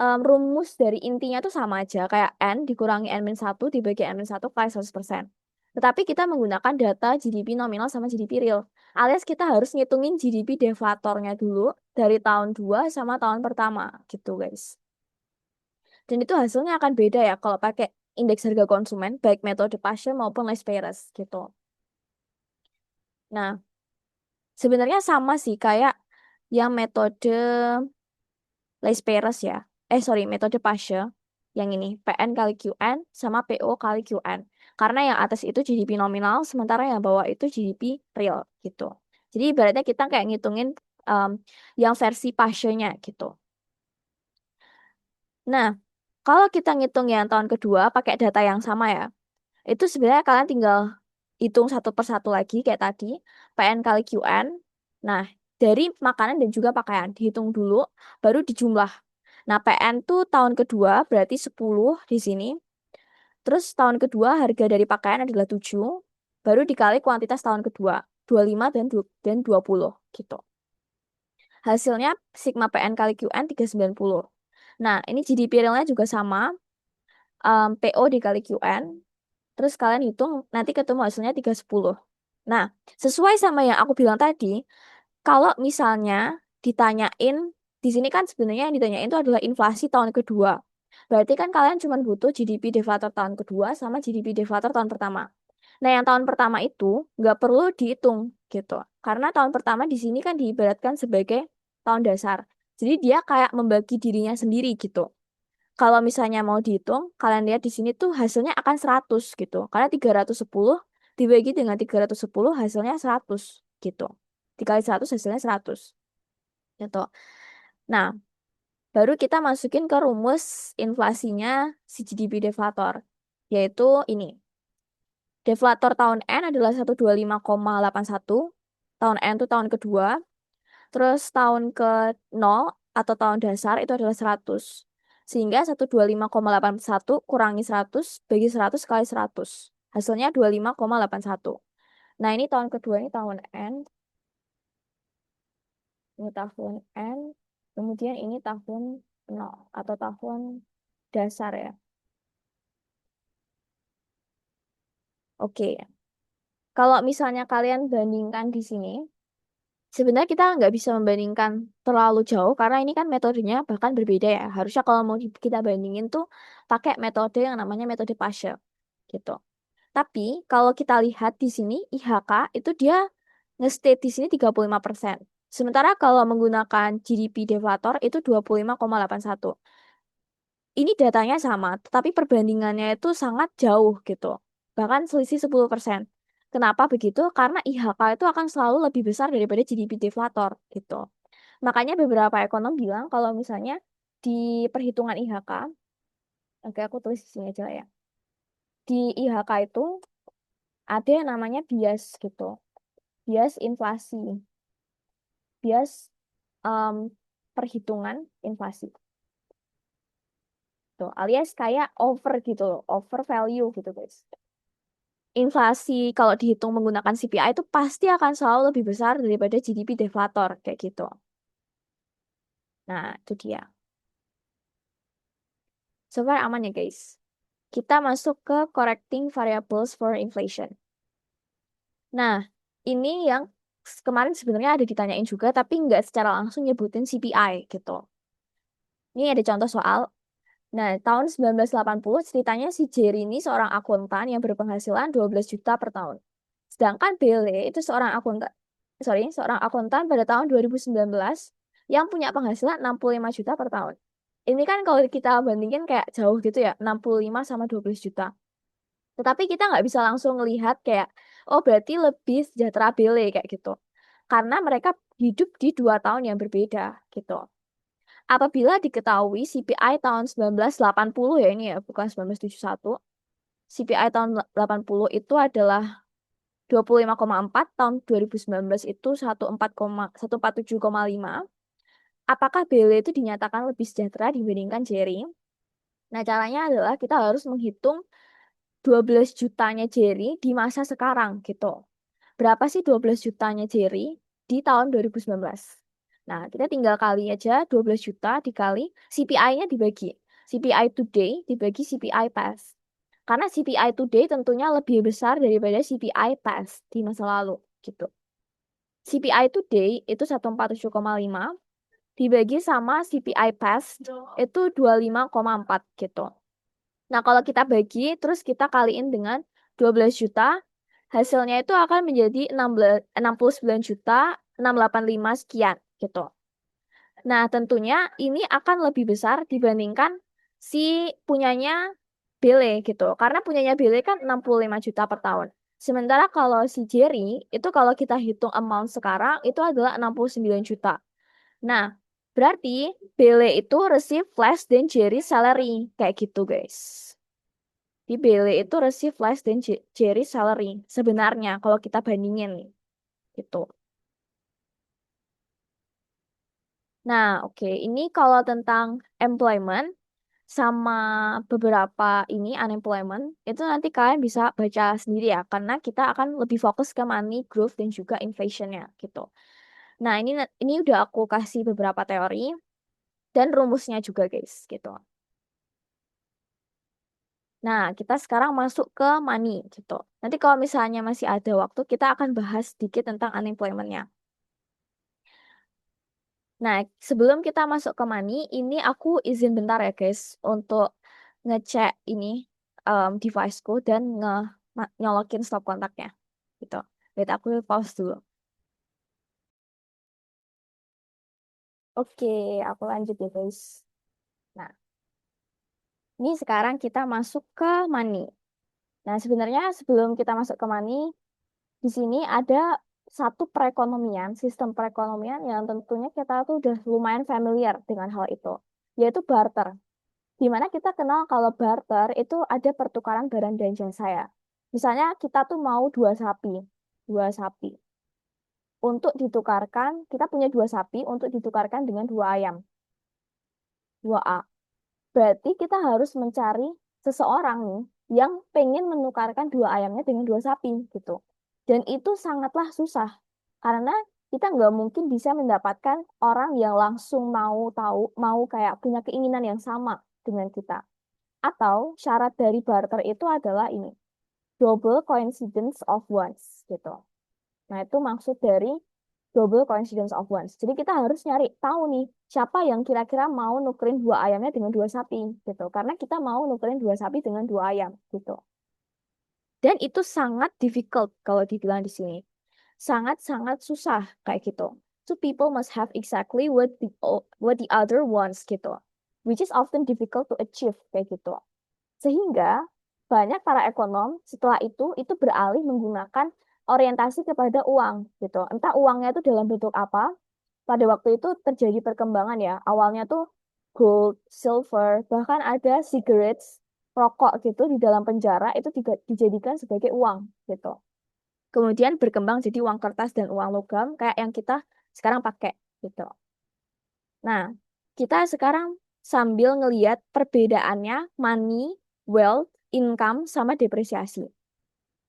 rumus dari intinya tuh sama aja. Kayak N dikurangi N-1 dibagi N-1 kali 100%. Tetapi kita menggunakan data GDP nominal sama GDP real. Alias kita harus ngitungin GDP deflatornya dulu dari tahun 2 sama tahun pertama. Gitu guys. Dan itu hasilnya akan beda ya kalau pakai indeks harga konsumen, baik metode Paasche maupun Leis Perez gitu. Nah, sebenarnya sama sih kayak yang metode Leis Perez ya. Metode Paasche. Yang ini, PN kali QN sama PO kali QN. Karena yang atas itu GDP nominal, sementara yang bawah itu GDP real gitu. Jadi ibaratnya kita kayak ngitungin um, yang versi Paasche-nya gitu. Nah, kalau kita ngitung yang tahun kedua pakai data yang sama ya, itu sebenarnya kalian tinggal hitung satu persatu lagi kayak tadi, PN kali QN. Nah, dari makanan dan juga pakaian dihitung dulu, baru dijumlah. Nah, PN tuh tahun kedua berarti 10 di sini. Terus tahun kedua harga dari pakaian adalah 7, baru dikali kuantitas tahun kedua, 25 dan 20 gitu. Hasilnya sigma PN kali QN 390. Nah, ini GDP realnya juga sama, PO dikali QN. Terus kalian hitung, nanti ketemu hasilnya 310. Nah, sesuai sama yang aku bilang tadi, kalau misalnya ditanyain, di sini kan sebenarnya yang ditanyain itu adalah inflasi tahun kedua. Berarti kan kalian cuma butuh GDP deflator tahun kedua sama GDP deflator tahun pertama. Nah, yang tahun pertama itu nggak perlu dihitung gitu. Karena tahun pertama di sini kan diibaratkan sebagai tahun dasar. Jadi dia kayak membagi dirinya sendiri gitu. Kalau misalnya mau dihitung, kalian lihat di sini tuh hasilnya akan 100 gitu. Karena 310 dibagi dengan 310 hasilnya 100 gitu. Dikali 100 hasilnya 100 gitu. Nah, baru kita masukin ke rumus inflasinya si GDP deflator. yaitu ini. Deflator tahun N adalah 125,81. Tahun N itu tahun kedua. Terus tahun ke nol atau tahun dasar itu adalah 100. Sehingga 125,81 kurangi 100 bagi 100 kali 100. Hasilnya 25,81. Nah, ini tahun kedua, ini tahun N. Ini tahun N. Kemudian ini tahun nol atau tahun dasar ya. Oke. Kalau misalnya kalian bandingkan di sini, sebenarnya kita nggak bisa membandingkan terlalu jauh karena ini kan metodenya bahkan berbeda ya. Harusnya kalau mau kita bandingin tuh pakai metode yang namanya metode Pasha gitu. Tapi kalau kita lihat di sini IHK itu dia nge-state di sini 35%. Sementara kalau menggunakan GDP deflator itu 25,81. Ini datanya sama, tetapi perbandingannya itu sangat jauh gitu. Bahkan selisih 10%. Kenapa begitu? Karena IHK itu akan selalu lebih besar daripada GDP deflator gitu. Makanya beberapa ekonom bilang kalau misalnya di perhitungan IHK, oke aku tulis di sini aja lah ya. Di IHK itu ada yang namanya bias gitu. Bias inflasi. Bias em, perhitungan inflasi. Tuh, alias kayak over gitu loh, over value gitu guys. Inflasi kalau dihitung menggunakan CPI itu pasti akan selalu lebih besar daripada GDP deflator kayak gitu. Nah, itu dia. So far aman ya guys. Kita masuk ke correcting variables for inflation. Nah, ini yang kemarin sebenarnya ada ditanyain juga tapi nggak secara langsung nyebutin CPI gitu. Ini ada contoh soal. Nah, tahun 1980 ceritanya si Jerry ini seorang akuntan yang berpenghasilan 12 juta per tahun. Sedangkan Bele itu seorang akuntan pada tahun 2019 yang punya penghasilan 65 juta per tahun. Ini kan kalau kita bandingin kayak jauh gitu ya, 65 sama 12 juta. Tetapi kita nggak bisa langsung melihat kayak, oh berarti lebih sejahtera Bele kayak gitu. Karena mereka hidup di 2 tahun yang berbeda gitu. Apabila diketahui CPI tahun 1980 ya ini ya, bukan 1971. CPI tahun 80 itu adalah 25,4, tahun 2019 itu 147,5. Apakah Bele itu dinyatakan lebih sejahtera dibandingkan Jerry? Nah, caranya adalah kita harus menghitung 12 jutanya Jerry di masa sekarang gitu. Berapa sih 12 jutanya Jerry di tahun 2019? Nah, kita tinggal kali aja 12 juta dikali CPI-nya dibagi. CPI today dibagi CPI past. Karena CPI today tentunya lebih besar daripada CPI past di masa lalu gitu. CPI today itu 147,5 dibagi sama CPI past itu 25,4 gitu. Nah, kalau kita bagi terus kita kaliin dengan 12 juta, hasilnya itu akan menjadi 69 juta 685 sekian gitu. Nah, tentunya ini akan lebih besar dibandingkan si punyanya Bele gitu. Karena punyanya Bele kan 65 juta per tahun. Sementara kalau si Jerry, itu kalau kita hitung amount sekarang, itu adalah 69 juta. Nah, berarti Bele itu receive less than Jerry salary. Kayak gitu, guys. Di Bele itu receive less than Jerry salary. Sebenarnya, kalau kita bandingin. Gitu. Nah, oke. Ini kalau tentang employment, sama beberapa ini unemployment itu nanti kalian bisa baca sendiri ya karena kita akan lebih fokus ke money growth dan juga inflationnya gitu. Nah ini udah aku kasih beberapa teori dan rumusnya juga guys gitu. Nah kita sekarang masuk ke money gitu. Nanti kalau misalnya masih ada waktu kita akan bahas sedikit tentang unemploymentnya. Nah, sebelum kita masuk ke money, ini aku izin bentar ya guys untuk ngecek ini deviceku dan nyolokin stop kontaknya. Gitu. Wait, aku pause dulu. Oke, aku lanjut ya guys. Nah, ini sekarang kita masuk ke money. Nah, sebenarnya sebelum kita masuk ke money, di sini ada satu perekonomian, sistem perekonomian yang tentunya kita tuh udah lumayan familiar dengan hal itu, yaitu barter. Dimana kita kenal kalau barter itu ada pertukaran barang dan jasa ya. Misalnya kita tuh mau dua sapi untuk ditukarkan, kita punya dua sapi untuk ditukarkan dengan dua ayam, dua A. Berarti kita harus mencari seseorang nih yang pengen menukarkan dua ayamnya dengan dua sapi gitu. Dan itu sangatlah susah karena kita nggak mungkin bisa mendapatkan orang yang langsung mau tahu, mau kayak punya keinginan yang sama dengan kita. Atau syarat dari barter itu adalah ini, double coincidence of ones gitu. Nah, itu maksud dari double coincidence of ones. Jadi kita harus nyari tahu nih siapa yang kira-kira mau nukerin dua ayamnya dengan dua sapi gitu. Karena kita mau nukerin dua sapi dengan dua ayam gitu. Dan itu sangat difficult kalau dibilang di sini. Sangat-sangat susah kayak gitu. So people must have exactly what the other wants gitu. Which is often difficult to achieve kayak gitu. Sehingga banyak para ekonom setelah itu beralih menggunakan orientasi kepada uang gitu. Entah uangnya itu dalam bentuk apa. Pada waktu itu terjadi perkembangan ya. Awalnya tuh gold, silver, bahkan ada cigarettes, rokok gitu di dalam penjara itu dijadikan sebagai uang gitu. Kemudian berkembang jadi uang kertas dan uang logam kayak yang kita sekarang pakai gitu. Nah, kita sekarang sambil ngeliat perbedaannya money, wealth, income, sama depresiasi.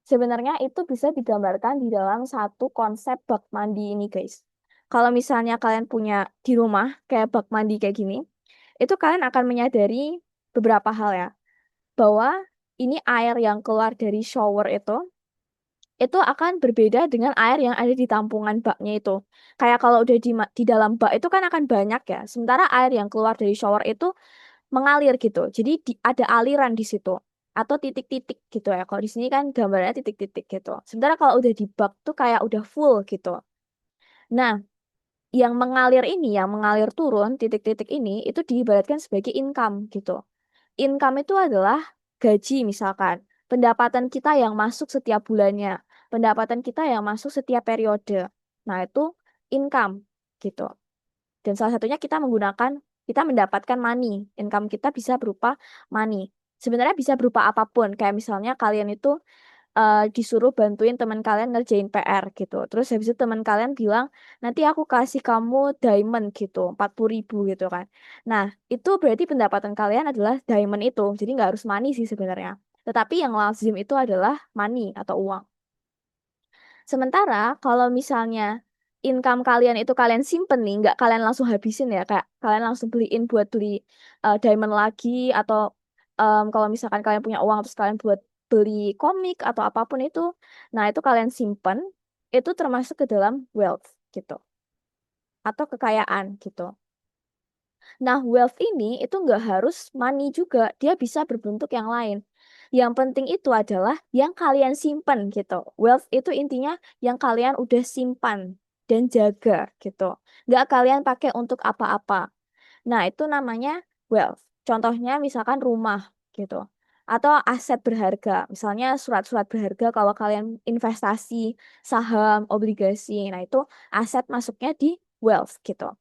Sebenarnya itu bisa digambarkan di dalam satu konsep bak mandi ini, guys. Kalau misalnya kalian punya di rumah kayak bak mandi kayak gini, itu kalian akan menyadari beberapa hal ya. Bahwa ini air yang keluar dari shower itu akan berbeda dengan air yang ada di tampungan baknya itu. Kayak kalau udah di dalam bak itu kan akan banyak ya. Sementara air yang keluar dari shower itu mengalir gitu. Jadi ada aliran di situ atau titik-titik gitu ya. Kalau di sini kan gambarnya titik-titik gitu. Sementara kalau udah di bak tuh kayak udah full gitu. Nah, yang mengalir ini, yang mengalir turun titik-titik ini itu diibaratkan sebagai income gitu. Income itu adalah gaji misalkan, pendapatan kita yang masuk setiap bulannya, pendapatan kita yang masuk setiap periode. Nah, itu income gitu. Dan salah satunya kita mendapatkan money. Income kita bisa berupa money. Sebenarnya bisa berupa apapun. Kayak misalnya kalian itu disuruh bantuin teman kalian ngerjain PR gitu. Terus habis itu teman kalian bilang, nanti aku kasih kamu diamond gitu, 40.000 gitu kan. Nah, itu berarti pendapatan kalian adalah diamond itu. Jadi nggak harus money sih sebenarnya. Tetapi yang lazim itu adalah money atau uang. Sementara kalau misalnya income kalian itu kalian simpen nih, nggak kalian langsung habisin ya, kayak kalian langsung beliin buat beli diamond lagi atau kalau misalkan kalian punya uang terus kalian buat beli komik atau apapun itu, nah itu kalian simpen, itu termasuk ke dalam wealth gitu atau kekayaan gitu. Nah, wealth ini itu nggak harus money juga, dia bisa berbentuk yang lain. Yang penting itu adalah yang kalian simpan gitu. Wealth itu intinya yang kalian udah simpan dan jaga gitu. Nggak kalian pakai untuk apa-apa. Nah, itu namanya wealth. Contohnya misalkan rumah gitu. Atau aset berharga. Misalnya surat-surat berharga kalau kalian investasi, saham, obligasi. Nah, itu aset masuknya di wealth gitu.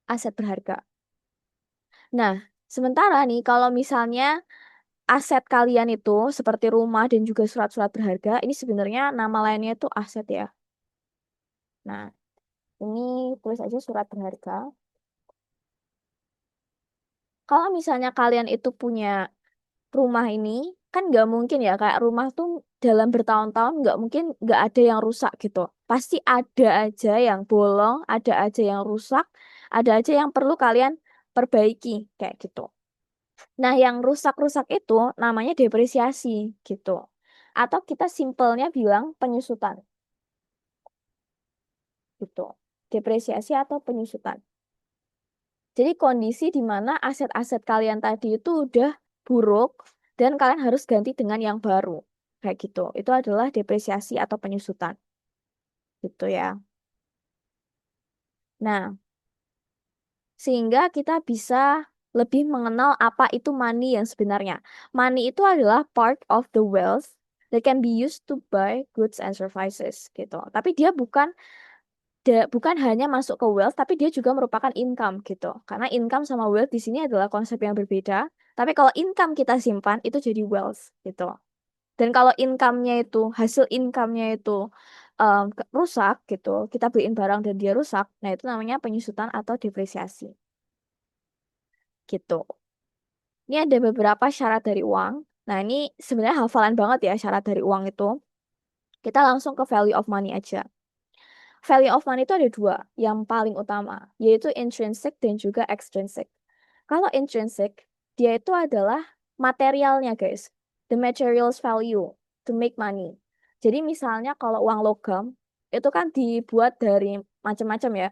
Aset berharga. Nah, sementara nih kalau misalnya aset kalian itu seperti rumah dan juga surat-surat berharga, ini sebenarnya nama lainnya itu aset ya. Nah, ini tulis aja surat berharga. Kalau misalnya kalian itu punya rumah ini, kan nggak mungkin ya, kayak rumah tuh dalam bertahun-tahun nggak mungkin nggak ada yang rusak gitu. Pasti ada aja yang bolong, ada aja yang rusak, ada aja yang perlu kalian perbaiki kayak gitu. Nah, yang rusak-rusak itu namanya depresiasi gitu. Atau kita simpelnya bilang penyusutan gitu. Depresiasi atau penyusutan. Jadi kondisi di mana aset-aset kalian tadi itu udah buruk dan kalian harus ganti dengan yang baru. Kayak gitu. Itu adalah depresiasi atau penyusutan. Gitu ya. Nah, sehingga kita bisa lebih mengenal apa itu money yang sebenarnya. Money itu adalah part of the wealth that can be used to buy goods and services gitu. Tapi dia bukan hanya masuk ke wealth, tapi dia juga merupakan income gitu. Karena income sama wealth di sini adalah konsep yang berbeda. Tapi kalau income kita simpan itu jadi wealth gitu. Dan kalau income-nya itu, hasil income-nya itu rusak gitu, kita beliin barang dan dia rusak, nah itu namanya penyusutan atau depresiasi gitu. Ini ada beberapa syarat dari uang. Nah ini sebenarnya hafalan banget ya syarat dari uang itu. Kita langsung ke value of money aja. Value of money itu ada dua, yang paling utama, yaitu intrinsic dan juga extrinsic. Kalau intrinsic, dia itu adalah materialnya, guys. The materials value to make money. Jadi misalnya kalau uang logam, itu kan dibuat dari macam-macam ya.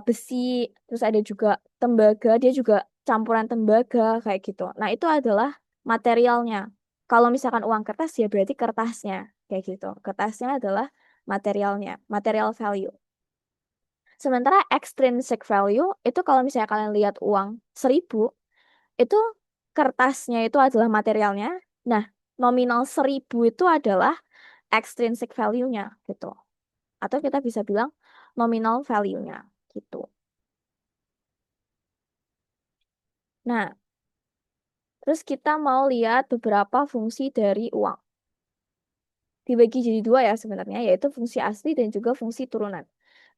Besi, terus ada juga tembaga, dia juga campuran tembaga, kayak gitu. Nah, itu adalah materialnya. Kalau misalkan uang kertas, ya berarti kertasnya, kayak gitu. Kertasnya adalah materialnya, material value. Sementara extrinsic value itu kalau misalnya kalian lihat uang 1.000 itu kertasnya itu adalah materialnya. Nah, nominal 1.000 itu adalah extrinsic value-nya gitu. Atau kita bisa bilang nominal value-nya gitu. Nah, terus kita mau lihat beberapa fungsi dari uang. Dibagi jadi dua ya sebenarnya, yaitu fungsi asli dan juga fungsi turunan.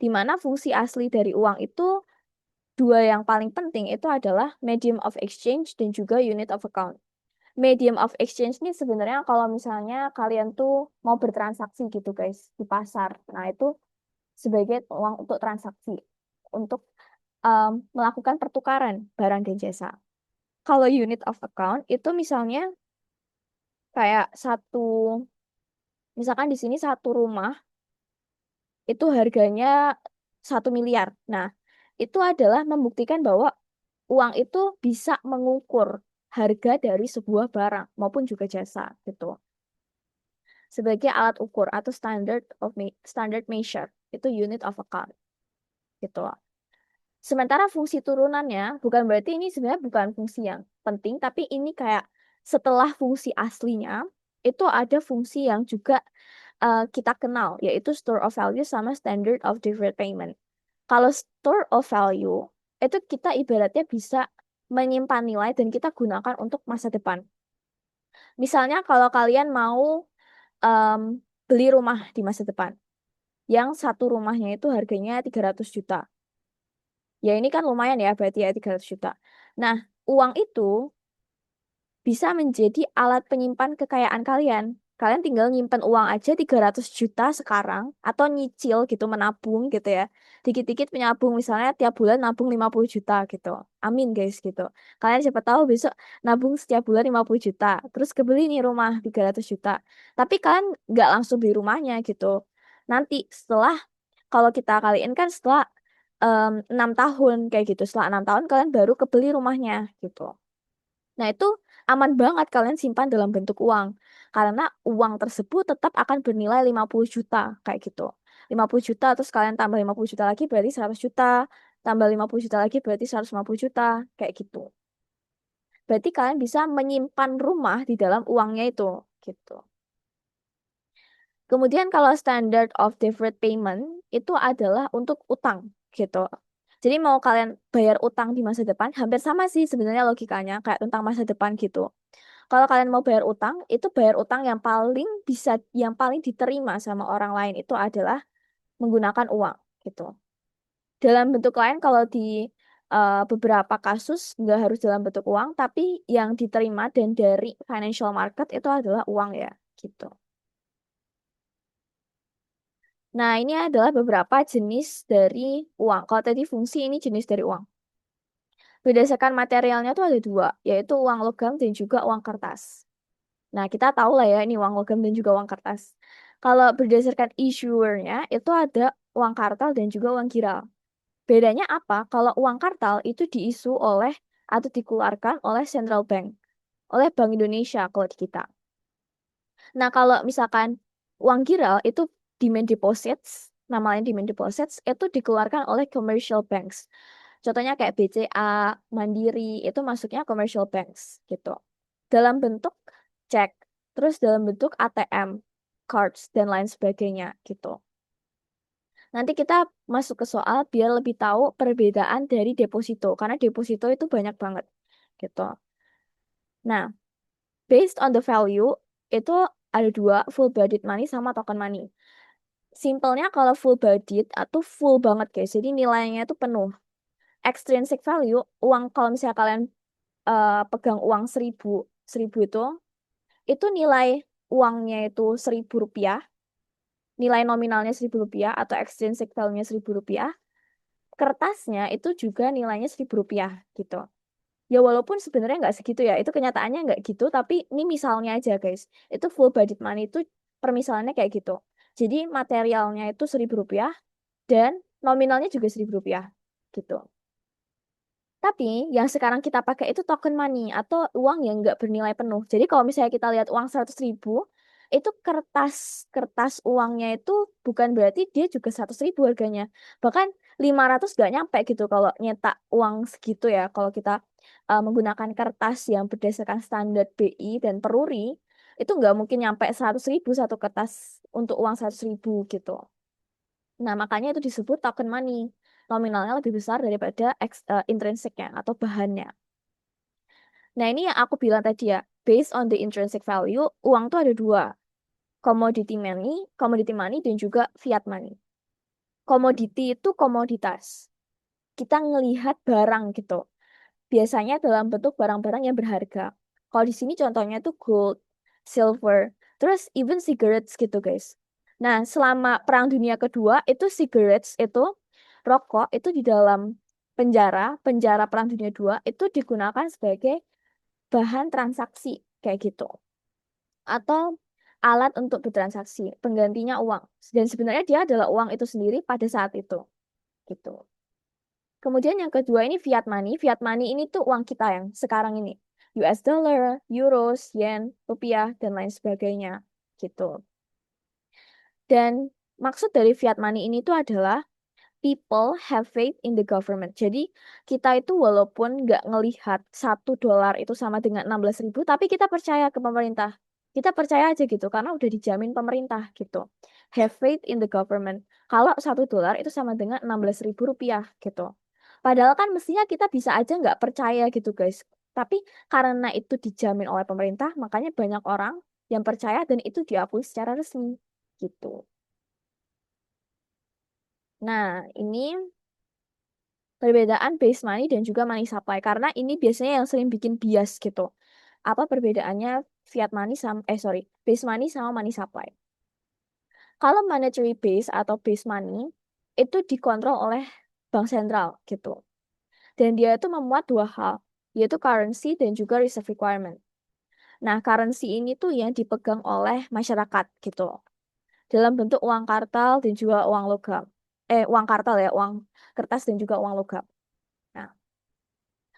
Di mana fungsi asli dari uang itu dua yang paling penting itu adalah medium of exchange dan juga unit of account. Medium of exchange ini sebenarnya kalau misalnya kalian tuh mau bertransaksi gitu guys di pasar. Nah, itu sebagai uang untuk transaksi, untuk melakukan pertukaran barang dan jasa. Kalau unit of account itu misalnya kayak misalkan di sini satu rumah itu harganya 1 miliar. Nah, itu adalah membuktikan bahwa uang itu bisa mengukur harga dari sebuah barang maupun juga jasa gitu. Sebagai alat ukur atau standard measure itu unit of account gitu loh. Sementara fungsi turunannya bukan berarti ini sebenarnya bukan fungsi yang penting, tapi ini kayak setelah fungsi aslinya itu ada fungsi yang juga kita kenal, yaitu store of value sama standard of deferred payment. Kalau store of value itu kita ibaratnya bisa menyimpan nilai dan kita gunakan untuk masa depan. Misalnya kalau kalian mau em, beli rumah di masa depan, yang satu rumahnya itu harganya 300 juta. Ya ini kan lumayan ya berarti ya 300 juta. Nah, uang itu bisa menjadi alat penyimpan kekayaan kalian. Kalian tinggal nyimpen uang aja 300 juta sekarang atau nyicil gitu menabung gitu ya. Dikit-dikit menabung misalnya tiap bulan nabung 50 juta gitu. Amin guys gitu. Kalian siapa tahu besok nabung setiap bulan 50 juta. Terus kebeli nih rumah 300 juta. Tapi kalian nggak langsung beli rumahnya gitu. Nanti setelah kalau kita kaliin kan setelah 6 tahun kayak gitu. Setelah 6 tahun kalian baru kebeli rumahnya gitu. Nah, itu aman banget kalian simpan dalam bentuk uang. Karena uang tersebut tetap akan bernilai 50 juta kayak gitu. 50 juta terus kalian tambah 50 juta lagi berarti 100 juta. Tambah 50 juta lagi berarti 150 juta kayak gitu. Berarti kalian bisa menyimpan rumah di dalam uangnya itu gitu. Kemudian kalau standard of deferred payment itu adalah untuk utang gitu. Jadi mau kalian bayar utang di masa depan hampir sama sih sebenarnya logikanya kayak tentang masa depan gitu. Kalau kalian mau bayar utang yang paling diterima sama orang lain itu adalah menggunakan uang gitu. Dalam bentuk lain kalau di beberapa kasus nggak harus dalam bentuk uang, tapi yang diterima dan dari financial market itu adalah uang ya gitu. Nah, ini adalah beberapa jenis dari uang. Kalau tadi fungsi ini jenis dari uang. Berdasarkan materialnya tuh ada dua, yaitu uang logam dan juga uang kertas. Nah, kita tahu lah ya ini uang logam dan juga uang kertas. Kalau berdasarkan issuernya itu ada uang kartal dan juga uang giral. Bedanya apa? Kalau uang kartal itu diisu oleh atau dikeluarkan oleh Central Bank, oleh Bank Indonesia kalau di kita. Nah, kalau misalkan uang giral itu demand deposits, nama lain demand deposits, itu dikeluarkan oleh commercial banks. Contohnya kayak BCA, Mandiri, itu masuknya commercial banks gitu. Dalam bentuk cek, terus dalam bentuk ATM, cards, dan lain sebagainya gitu. Nanti kita masuk ke soal biar lebih tahu perbedaan dari deposito, karena deposito itu banyak banget gitu. Nah, based on the value, itu ada dua, full bodied money sama token money. Simpelnya kalau full bodied atau full banget guys, jadi nilainya itu penuh. Extrinsic value, uang kalau misalnya kalian pegang uang 1000 itu nilai uangnya itu 1000 rupiah, nilai nominalnya 1000 rupiah atau extrinsic value-nya 1000 rupiah, kertasnya itu juga nilainya 1000 rupiah gitu. Ya walaupun sebenarnya nggak segitu ya, itu kenyataannya nggak gitu, tapi ini misalnya aja guys, itu full budget money itu permisalannya kayak gitu. Jadi materialnya itu 1000 rupiah dan nominalnya juga 1000 rupiah gitu. Tapi yang sekarang kita pakai itu token money atau uang yang nggak bernilai penuh. Jadi kalau misalnya kita lihat uang 100 ribu, itu kertas kertas uangnya itu bukan berarti dia juga 100 ribu harganya. Bahkan 500 nggak nyampe gitu kalau nyetak uang segitu ya. Kalau kita menggunakan kertas yang berdasarkan standar BI dan Peruri, itu nggak mungkin nyampe 100 ribu satu kertas untuk uang 100 ribu gitu. Nah, makanya itu disebut token money. Nominalnya lebih besar daripada intrinsiknya atau bahannya. Nah, ini yang aku bilang tadi ya, based on the intrinsic value, uang tuh ada dua, commodity money dan juga fiat money. Commodity itu komoditas. Kita ngelihat barang gitu. Biasanya dalam bentuk barang-barang yang berharga. Kalau di sini contohnya tuh gold, silver, terus even cigarettes gitu guys. Nah, selama Perang Dunia Kedua itu cigarettes itu rokok itu di dalam penjara Perang Dunia Dua itu digunakan sebagai bahan transaksi kayak gitu. Atau alat untuk bertransaksi, penggantinya uang. Dan sebenarnya dia adalah uang itu sendiri pada saat itu gitu. Kemudian yang kedua ini fiat money. Fiat money ini tuh uang kita yang sekarang ini. US dollar, euros, yen, rupiah, dan lain sebagainya. Gitu. Dan maksud dari fiat money ini tuh adalah people have faith in the government. Jadi kita itu walaupun nggak ngelihat 1 dolar itu sama dengan 16 ribu, tapi kita percaya ke pemerintah. Kita percaya aja gitu, karena udah dijamin pemerintah gitu. Have faith in the government. Kalau 1 dolar itu sama dengan 16 ribu rupiah gitu. Padahal kan mestinya kita bisa aja nggak percaya gitu guys. Tapi karena itu dijamin oleh pemerintah, makanya banyak orang yang percaya dan itu diakui secara resmi gitu. Nah, ini perbedaan base money dan juga money supply karena ini biasanya yang sering bikin bias gitu. Apa perbedaannya fiat money sama base money sama money supply? Kalau monetary base atau base money itu dikontrol oleh bank sentral gitu. Dan dia itu memuat dua hal, yaitu currency dan juga reserve requirement. Nah, currency ini tuh yang dipegang oleh masyarakat gitu. Dalam bentuk uang kartal dan juga uang logam. Uang kartal ya, uang kertas dan juga uang logam. Nah,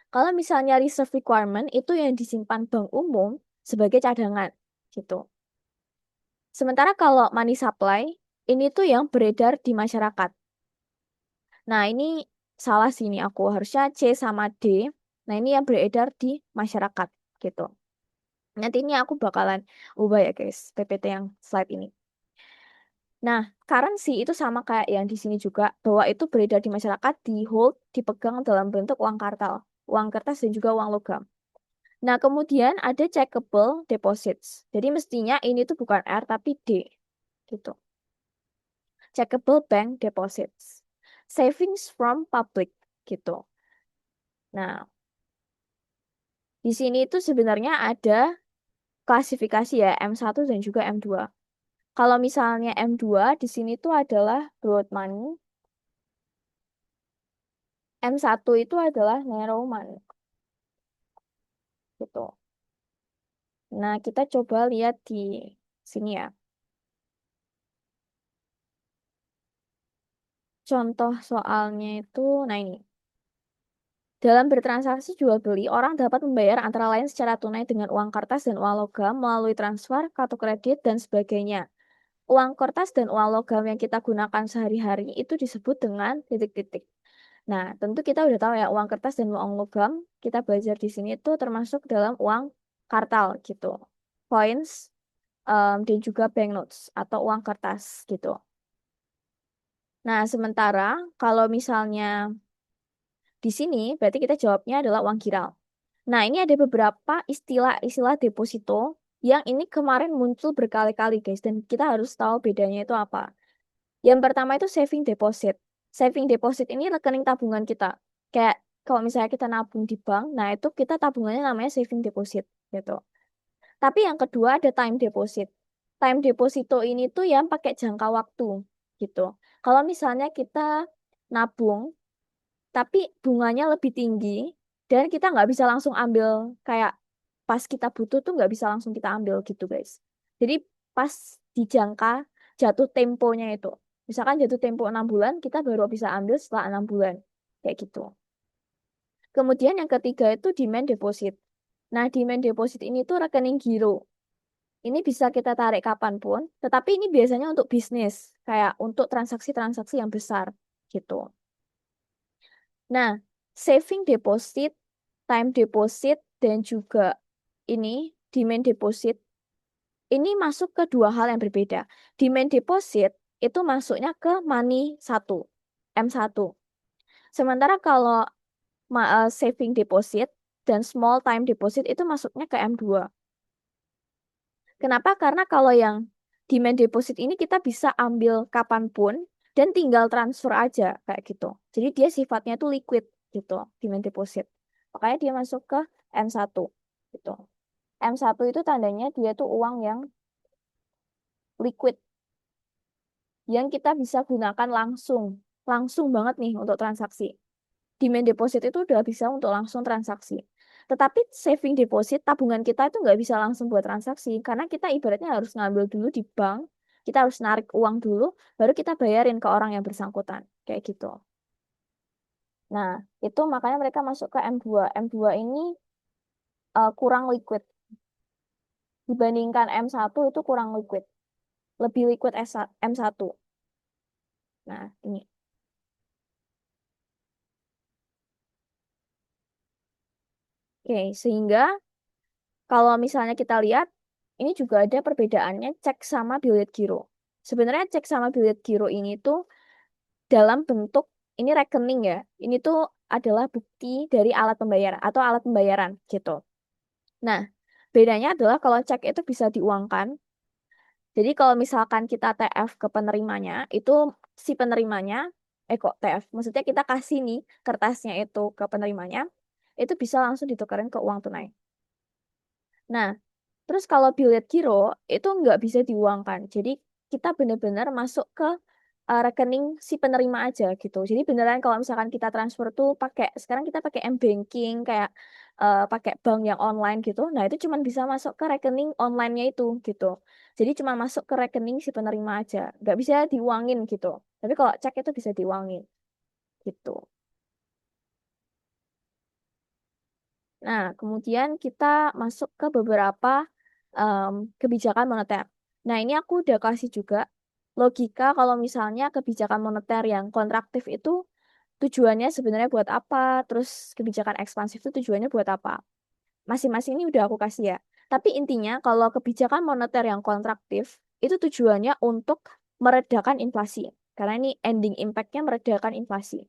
kalau misalnya reserve requirement itu yang disimpan bank umum sebagai cadangan gitu. Sementara kalau money supply ini tuh yang beredar di masyarakat. Nah, ini salah sih ini aku harusnya C sama D. Nah, ini yang beredar di masyarakat gitu. Nanti ini aku bakalan ubah ya guys, PPT yang slide ini. Nah, currency itu sama kayak yang di sini juga bahwa itu beredar di masyarakat, di hold, dipegang dalam bentuk uang kartal, uang kertas dan juga uang logam. Nah, kemudian ada checkable deposits. Jadi mestinya ini tuh bukan R tapi D gitu. Checkable bank deposits. Savings from public gitu. Nah, di sini itu sebenarnya ada klasifikasi ya M1 dan juga M2. Kalau misalnya M2 di sini tuh adalah broad money, M1 itu adalah narrow money gitu. Nah, kita coba lihat di sini ya. Contoh soalnya itu, nah ini. Dalam bertransaksi jual beli, orang dapat membayar antara lain secara tunai dengan uang kertas dan uang logam melalui transfer, kartu kredit, dan sebagainya. Uang kertas dan uang logam yang kita gunakan sehari-hari itu disebut dengan titik-titik. Nah, tentu kita udah tahu ya, uang kertas dan uang logam kita belajar di sini itu termasuk dalam uang kartal gitu. Coins dan juga banknotes atau uang kertas gitu. Nah, sementara kalau misalnya di sini berarti kita jawabnya adalah uang giral. Nah, ini ada beberapa istilah-istilah deposito yang ini kemarin muncul berkali-kali, guys, dan kita harus tahu bedanya itu apa. Yang pertama itu saving deposit. Saving deposit ini rekening tabungan kita. Kayak kalau misalnya kita nabung di bank, nah itu kita tabungannya namanya saving deposit gitu. Tapi yang kedua ada time deposit. Time deposito ini tuh yang pakai jangka waktu gitu. Kalau misalnya kita nabung tapi bunganya lebih tinggi dan kita nggak bisa langsung ambil kayak pas kita butuh tuh nggak bisa langsung kita ambil gitu guys. Jadi pas dijangka jatuh temponya itu. Misalkan jatuh tempo 6 bulan, kita baru bisa ambil setelah 6 bulan. Kayak gitu. Kemudian yang ketiga itu demand deposit. Nah, demand deposit ini tuh rekening giro. Ini bisa kita tarik kapanpun, tetapi ini biasanya untuk bisnis, kayak untuk transaksi-transaksi yang besar gitu. Nah, saving deposit, time deposit, dan juga ini demand deposit, ini masuk ke dua hal yang berbeda. Demand deposit itu masuknya ke money satu, M1. Sementara kalau saving deposit dan small time deposit itu masuknya ke M2. Kenapa? Karena kalau yang demand deposit ini kita bisa ambil kapanpun dan tinggal transfer aja kayak gitu. Jadi dia sifatnya tuh liquid gitu, demand deposit. Makanya dia masuk ke M1 gitu. M1 itu tandanya dia tuh uang yang liquid yang kita bisa gunakan langsung. Langsung banget nih untuk transaksi. Demand deposit itu udah bisa untuk langsung transaksi. Tetapi saving deposit, tabungan kita itu nggak bisa langsung buat transaksi. Karena kita ibaratnya harus ngambil dulu di bank, kita harus narik uang dulu, baru kita bayarin ke orang yang bersangkutan. Kayak gitu. Nah, itu makanya mereka masuk ke M2. M2 ini kurang liquid. Dibandingkan M1 itu kurang liquid. Lebih liquid M1. Nah, ini. Oke, sehingga kalau misalnya kita lihat, ini juga ada perbedaannya cek sama bilet giro. Sebenarnya cek sama bilet giro ini tuh dalam bentuk, ini rekening ya. Ini tuh adalah bukti dari alat pembayaran atau alat pembayaran gitu. Nah, bedanya adalah kalau cek itu bisa diuangkan. Jadi kalau misalkan kita TF ke penerimanya, itu si penerimanya, kok TF, maksudnya kita kasih nih kertasnya itu ke penerimanya, itu bisa langsung ditukarin ke uang tunai. Nah, terus kalau bilet giro itu nggak bisa diuangkan. Jadi kita benar-benar masuk ke rekening si penerima aja gitu. Jadi beneran kalau misalkan kita transfer tuh pakai sekarang kita pakai m-banking kayak pakai bank yang online gitu. Nah, itu cuma bisa masuk ke rekening online-nya itu gitu. Jadi cuma masuk ke rekening si penerima aja. Nggak bisa diuangin gitu. Tapi kalau cek itu bisa diuangin gitu. Nah, kemudian kita masuk ke beberapa em, kebijakan moneter. Nah, ini aku udah kasih juga logika kalau misalnya kebijakan moneter yang kontraktif itu tujuannya sebenarnya buat apa, terus kebijakan ekspansif itu tujuannya buat apa. Masing-masing ini udah aku kasih ya. Tapi intinya kalau kebijakan moneter yang kontraktif itu tujuannya untuk meredakan inflasi. Karena ini ending impact-nya meredakan inflasi.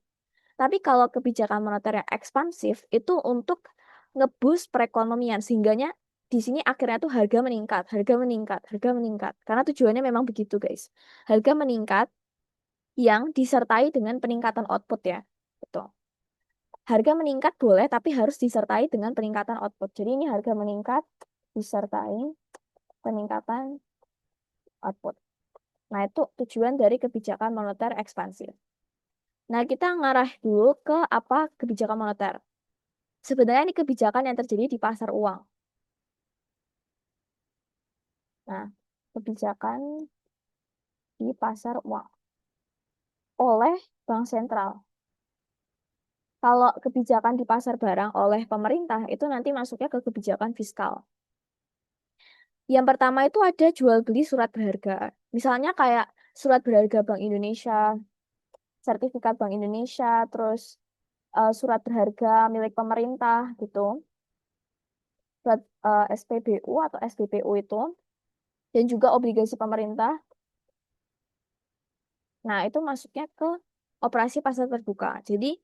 Tapi kalau kebijakan moneter yang ekspansif itu untuk ngeboost perekonomian sehingganya di sini akhirnya tuh harga meningkat, harga meningkat, harga meningkat. Karena tujuannya memang begitu, guys. Harga meningkat yang disertai dengan peningkatan output ya. Betul. Harga meningkat boleh tapi harus disertai dengan peningkatan output. Jadi ini harga meningkat disertai peningkatan output. Nah, itu tujuan dari kebijakan moneter ekspansif. Nah, kita ngarah dulu ke apa kebijakan moneter. Sebenarnya ini kebijakan yang terjadi di pasar uang. Nah, kebijakan di pasar uang oleh bank sentral. Kalau kebijakan di pasar barang oleh pemerintah itu nanti masuknya ke kebijakan fiskal. Yang pertama itu ada jual beli surat berharga. Misalnya kayak surat berharga Bank Indonesia, sertifikat Bank Indonesia, terus surat berharga milik pemerintah gitu. Surat SPBU atau SBPU itu dan juga obligasi pemerintah. Nah, itu masuknya ke operasi pasar terbuka. Jadi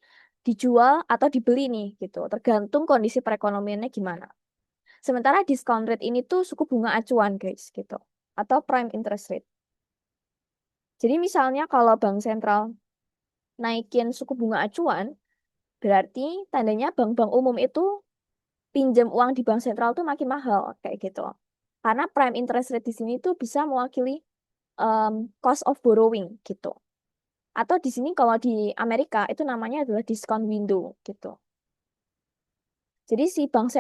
dijual atau dibeli nih gitu, tergantung kondisi perekonomiannya gimana. Sementara discount rate ini tuh suku bunga acuan guys gitu, atau prime interest rate. Jadi misalnya kalau bank sentral naikin suku bunga acuan, berarti tandanya bank-bank umum itu pinjam uang di bank sentral tuh makin mahal kayak gitu. Karena prime interest rate di sini tuh bisa mewakili um, cost of borrowing gitu. Atau di sini kalau di Amerika itu namanya adalah discount window gitu. Jadi si bank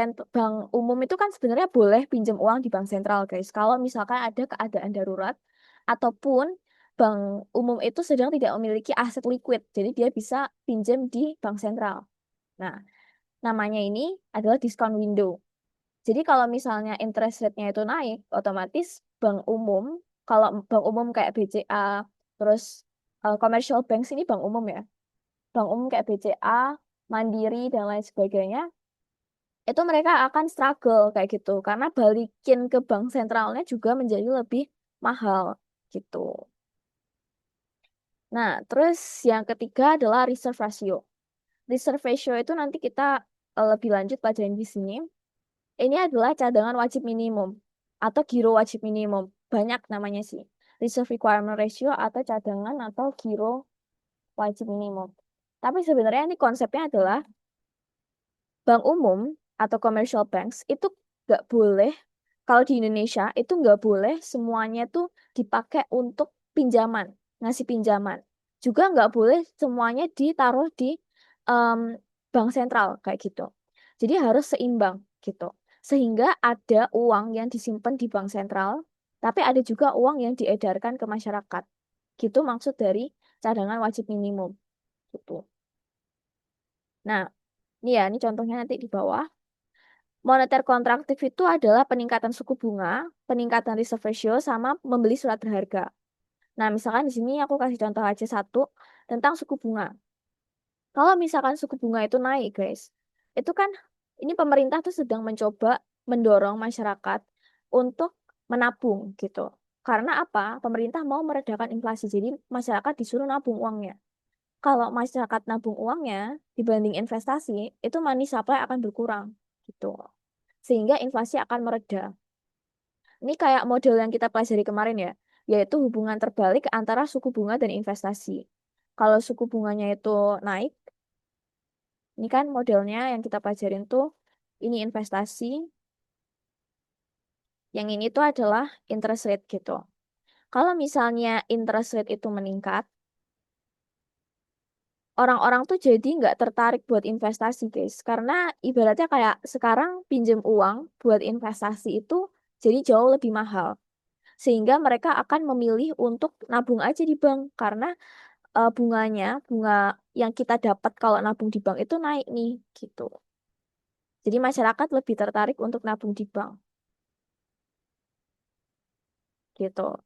umum itu kan sebenarnya boleh pinjam uang di bank sentral, guys. Kalau misalkan ada keadaan darurat ataupun bank umum itu sedang tidak memiliki aset liquid, jadi dia bisa pinjam di bank sentral. Nah, namanya ini adalah discount window. Jadi kalau misalnya interest rate-nya itu naik, otomatis bank umum, kalau bank umum kayak BCA, terus commercial banks ini bank umum ya, bank umum kayak BCA, Mandiri dan lain sebagainya itu mereka akan struggle kayak gitu karena balikin ke bank sentralnya juga menjadi lebih mahal gitu. Nah, terus yang ketiga adalah reserve ratio. Reserve ratio itu nanti kita lebih lanjut pelajarin di sini. Ini adalah cadangan wajib minimum atau giro wajib minimum. Banyak namanya sih. Reserve requirement ratio atau cadangan atau giro wajib minimum. Tapi sebenarnya ini konsepnya adalah bank umum atau commercial banks itu nggak boleh, kalau di Indonesia itu nggak boleh semuanya tuh dipakai untuk pinjaman, ngasih pinjaman. Juga nggak boleh semuanya ditaruh di em, bank sentral kayak gitu. Jadi harus seimbang gitu. Sehingga ada uang yang disimpan di bank sentral, tapi ada juga uang yang diedarkan ke masyarakat. Gitu maksud dari cadangan wajib minimum gitu. Nah, ini ya, ini contohnya nanti di bawah. Moneter kontraktif itu adalah peningkatan suku bunga, peningkatan reserve ratio, sama membeli surat berharga. Nah, misalkan di sini aku kasih contoh aja satu tentang suku bunga. Kalau misalkan suku bunga itu naik, guys, itu kan ini pemerintah tuh sedang mencoba mendorong masyarakat untuk menabung gitu. Karena apa? Pemerintah mau meredakan inflasi, jadi masyarakat disuruh nabung uangnya. Kalau masyarakat nabung uangnya dibanding investasi, itu money supply akan berkurang gitu. Sehingga inflasi akan mereda. Ini kayak model yang kita pelajari kemarin ya, yaitu hubungan terbalik antara suku bunga dan investasi. Kalau suku bunganya itu naik, ini kan modelnya yang kita pelajarin tuh, ini investasi, yang ini tuh adalah interest rate gitu. Kalau misalnya interest rate itu meningkat, orang-orang tuh jadi nggak tertarik buat investasi, guys. Karena ibaratnya kayak sekarang pinjam uang buat investasi itu jadi jauh lebih mahal. Sehingga mereka akan memilih untuk nabung aja di bank karena bunga yang kita dapat kalau nabung di bank itu naik nih gitu. Jadi masyarakat lebih tertarik untuk nabung di bank gitu.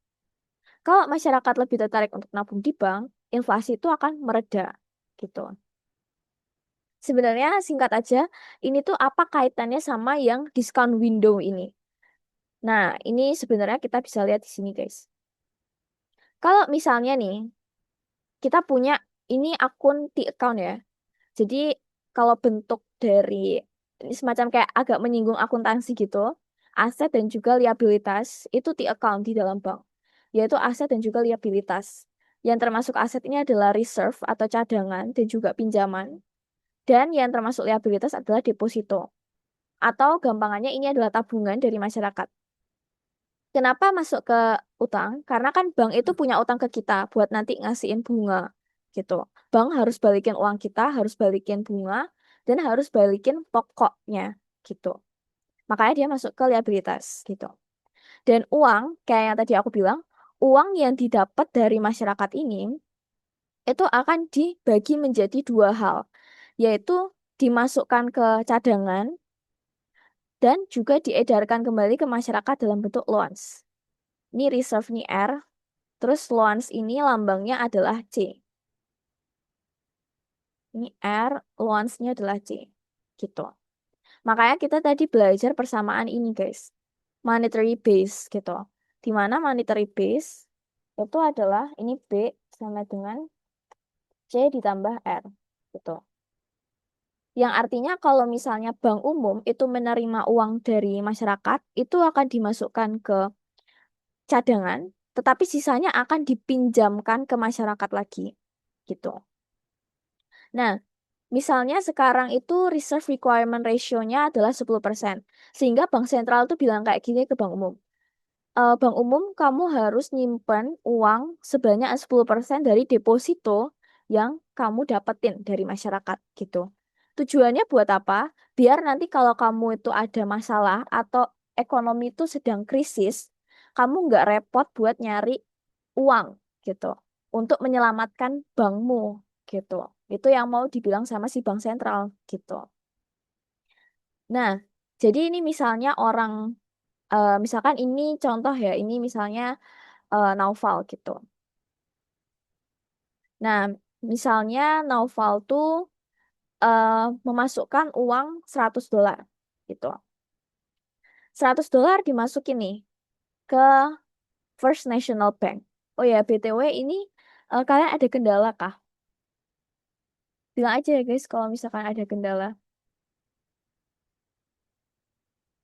Kalau masyarakat lebih tertarik untuk nabung di bank, inflasi itu akan mereda gitu. Sebenarnya singkat aja, ini tuh apa kaitannya sama yang discount window ini? Nah, ini sebenarnya kita bisa lihat di sini, guys. Kalau misalnya nih, kita punya ini akun T-account ya. Jadi kalau bentuk dari ini semacam kayak agak menyinggung akuntansi gitu, aset dan juga liabilitas itu di account di dalam bank, yaitu aset dan juga liabilitas. Yang termasuk aset ini adalah reserve atau cadangan dan juga pinjaman, dan yang termasuk liabilitas adalah deposito. Atau gampangannya ini adalah tabungan dari masyarakat. Kenapa masuk ke utang? Karena kan bank itu punya utang ke kita buat nanti ngasihin bunga gitu. Bank harus balikin uang kita, harus balikin bunga, dan harus balikin pokoknya gitu. Makanya dia masuk ke liabilitas gitu. Dan uang, kayak yang tadi aku bilang, uang yang didapat dari masyarakat ini itu akan dibagi menjadi dua hal, yaitu dimasukkan ke cadangan dan juga diedarkan kembali ke masyarakat dalam bentuk loans. Ini reserve nih R. Terus loans ini lambangnya adalah C. Ini R, loans-nya adalah C. Gitu. Makanya kita tadi belajar persamaan ini, guys. Monetary base, gitu. Di mana monetary base itu adalah ini B sama dengan C ditambah R. Gitu. Yang artinya kalau misalnya bank umum itu menerima uang dari masyarakat, itu akan dimasukkan ke cadangan, tetapi sisanya akan dipinjamkan ke masyarakat lagi, gitu. Nah, misalnya sekarang itu reserve requirement ratio-nya adalah 10%. Sehingga bank sentral tuh bilang kayak gini ke bank umum. Bank umum kamu harus nyimpen uang sebanyak 10% dari deposito yang kamu dapetin dari masyarakat gitu. Tujuannya buat apa? Biar nanti kalau kamu itu ada masalah atau ekonomi itu sedang krisis, kamu nggak repot buat nyari uang gitu untuk menyelamatkan bankmu gitu. Itu yang mau dibilang sama si bank sentral gitu. Nah, jadi ini misalnya orang, misalkan ini contoh ya, ini misalnya Naufal gitu. Nah, misalnya Naufal tuh eh, memasukkan uang $100 gitu. $100 dimasukin nih ke First National Bank. Oh ya, BTW ini kalian ada kendala kah? Bilang aja ya guys kalau misalkan ada kendala.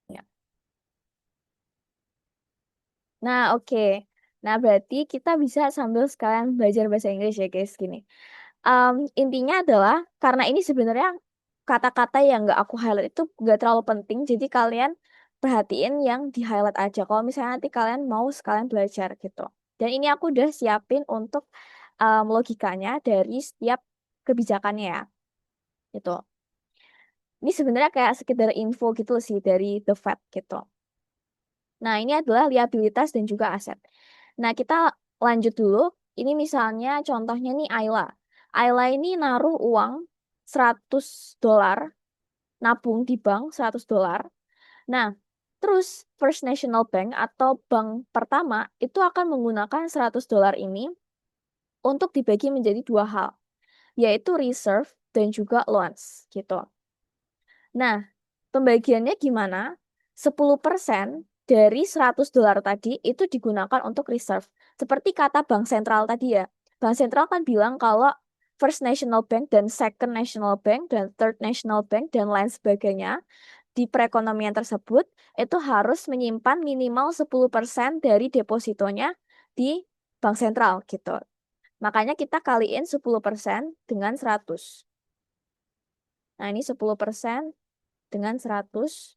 Ya. Nah, oke. Nah, berarti kita bisa sambil sekalian belajar bahasa Inggris ya guys gini. Intinya adalah karena ini sebenarnya kata-kata yang nggak aku highlight itu nggak terlalu penting, jadi kalian perhatiin yang di highlight aja. Kalau misalnya nanti kalian mau sekalian belajar gitu. Dan ini aku udah siapin untuk logikanya dari setiap kebijakannya ya. Gitu. Ini sebenarnya kayak sekedar info gitu sih dari The Fed gitu. Nah, ini adalah liabilitas dan juga aset. Nah, kita lanjut dulu. Ini misalnya contohnya nih Ayla. Ayla ini naruh uang $100, nabung di bank $100. Nah, terus First National Bank atau bank pertama itu akan menggunakan $100 ini untuk dibagi menjadi dua hal, yaitu reserve dan juga loans gitu. Nah, pembagiannya gimana? 10% dari $100 tadi itu digunakan untuk reserve. Seperti kata Bank Sentral tadi ya. Bank Sentral kan bilang kalau First National Bank dan Second National Bank dan Third National Bank dan lain sebagainya di perekonomian tersebut itu harus menyimpan minimal 10% dari depositonya di Bank Sentral gitu. Makanya kita kaliin 10% dengan 100. Nah, ini 10% dengan 100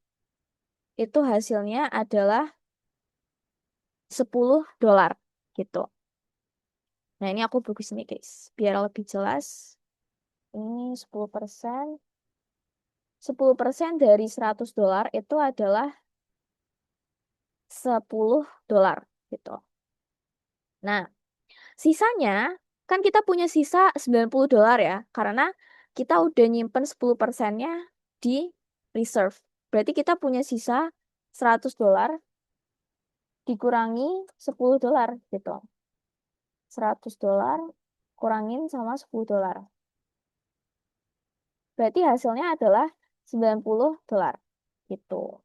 itu hasilnya adalah $10 gitu. Nah, ini aku bungkus ini guys, biar lebih jelas. Ini 10%. 10% dari $100 itu adalah $10 gitu. Nah, sisanya kan kita punya sisa $90 ya, karena kita udah nyimpen 10%-nya di reserve. Berarti kita punya sisa $100 dikurangi $10 gitu. $100 kurangin sama $10. Berarti hasilnya adalah $90 gitu.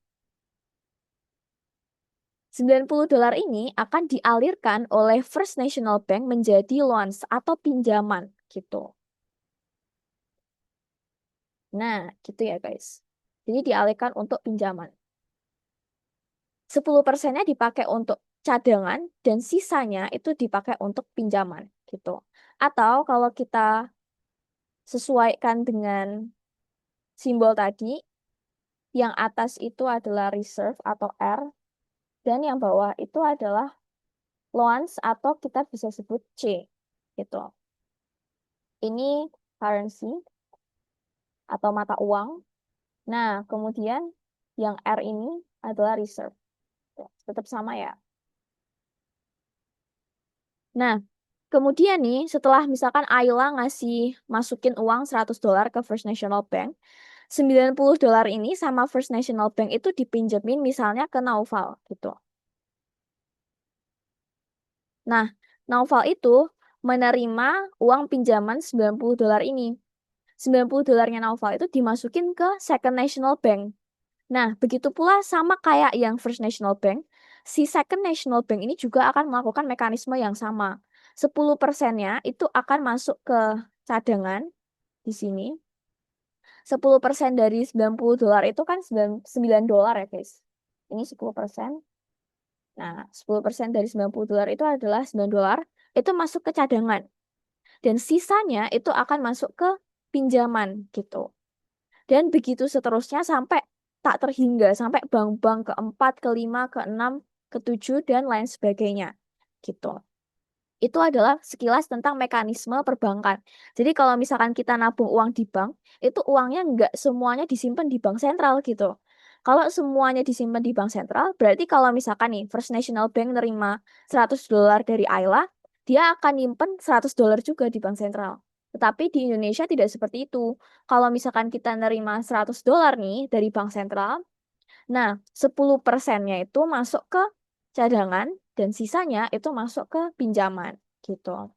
$90 ini akan dialirkan oleh First National Bank menjadi loans atau pinjaman gitu. Nah, gitu ya guys. Jadi dialirkan untuk pinjaman. 10%-nya dipakai untuk cadangan dan sisanya itu dipakai untuk pinjaman gitu. Atau kalau kita sesuaikan dengan simbol tadi, yang atas itu adalah reserve atau R, dan yang bawah itu adalah loans atau kita bisa sebut C gitu. Ini currency atau mata uang. Nah, kemudian yang R ini adalah reserve. Tuh, tetap sama ya. Nah, kemudian nih setelah misalkan Ayla ngasih masukin uang $100 ke First National Bank, $90 ini sama First National Bank itu dipinjemin misalnya ke Naufal gitu. Nah, Naufal itu menerima uang pinjaman $90 ini. $90-nya Naufal itu dimasukin ke Second National Bank. Nah, begitu pula sama kayak yang First National Bank, si Second National Bank ini juga akan melakukan mekanisme yang sama. 10%-nya itu akan masuk ke cadangan di sini. 10% dari $90 itu kan $9 ya, guys. Ini 10%. Nah, 10% dari $90 itu adalah $9. Itu masuk ke cadangan. Dan sisanya itu akan masuk ke pinjaman gitu. Dan begitu seterusnya sampai tak terhingga. Sampai bank-bank keempat, kelima, keenam, ketujuh, dan lain sebagainya. Gitu. Itu adalah sekilas tentang mekanisme perbankan. Jadi kalau misalkan kita nabung uang di bank, itu uangnya nggak semuanya disimpan di bank sentral gitu. Kalau semuanya disimpan di bank sentral, berarti kalau misalkan nih First National Bank nerima $100 dari Ayla, dia akan nyimpen $100 juga di bank sentral. Tetapi di Indonesia tidak seperti itu. Kalau misalkan kita nerima $100 nih dari bank sentral, nah 10%-nya itu masuk ke cadangan dan sisanya itu masuk ke pinjaman gitu.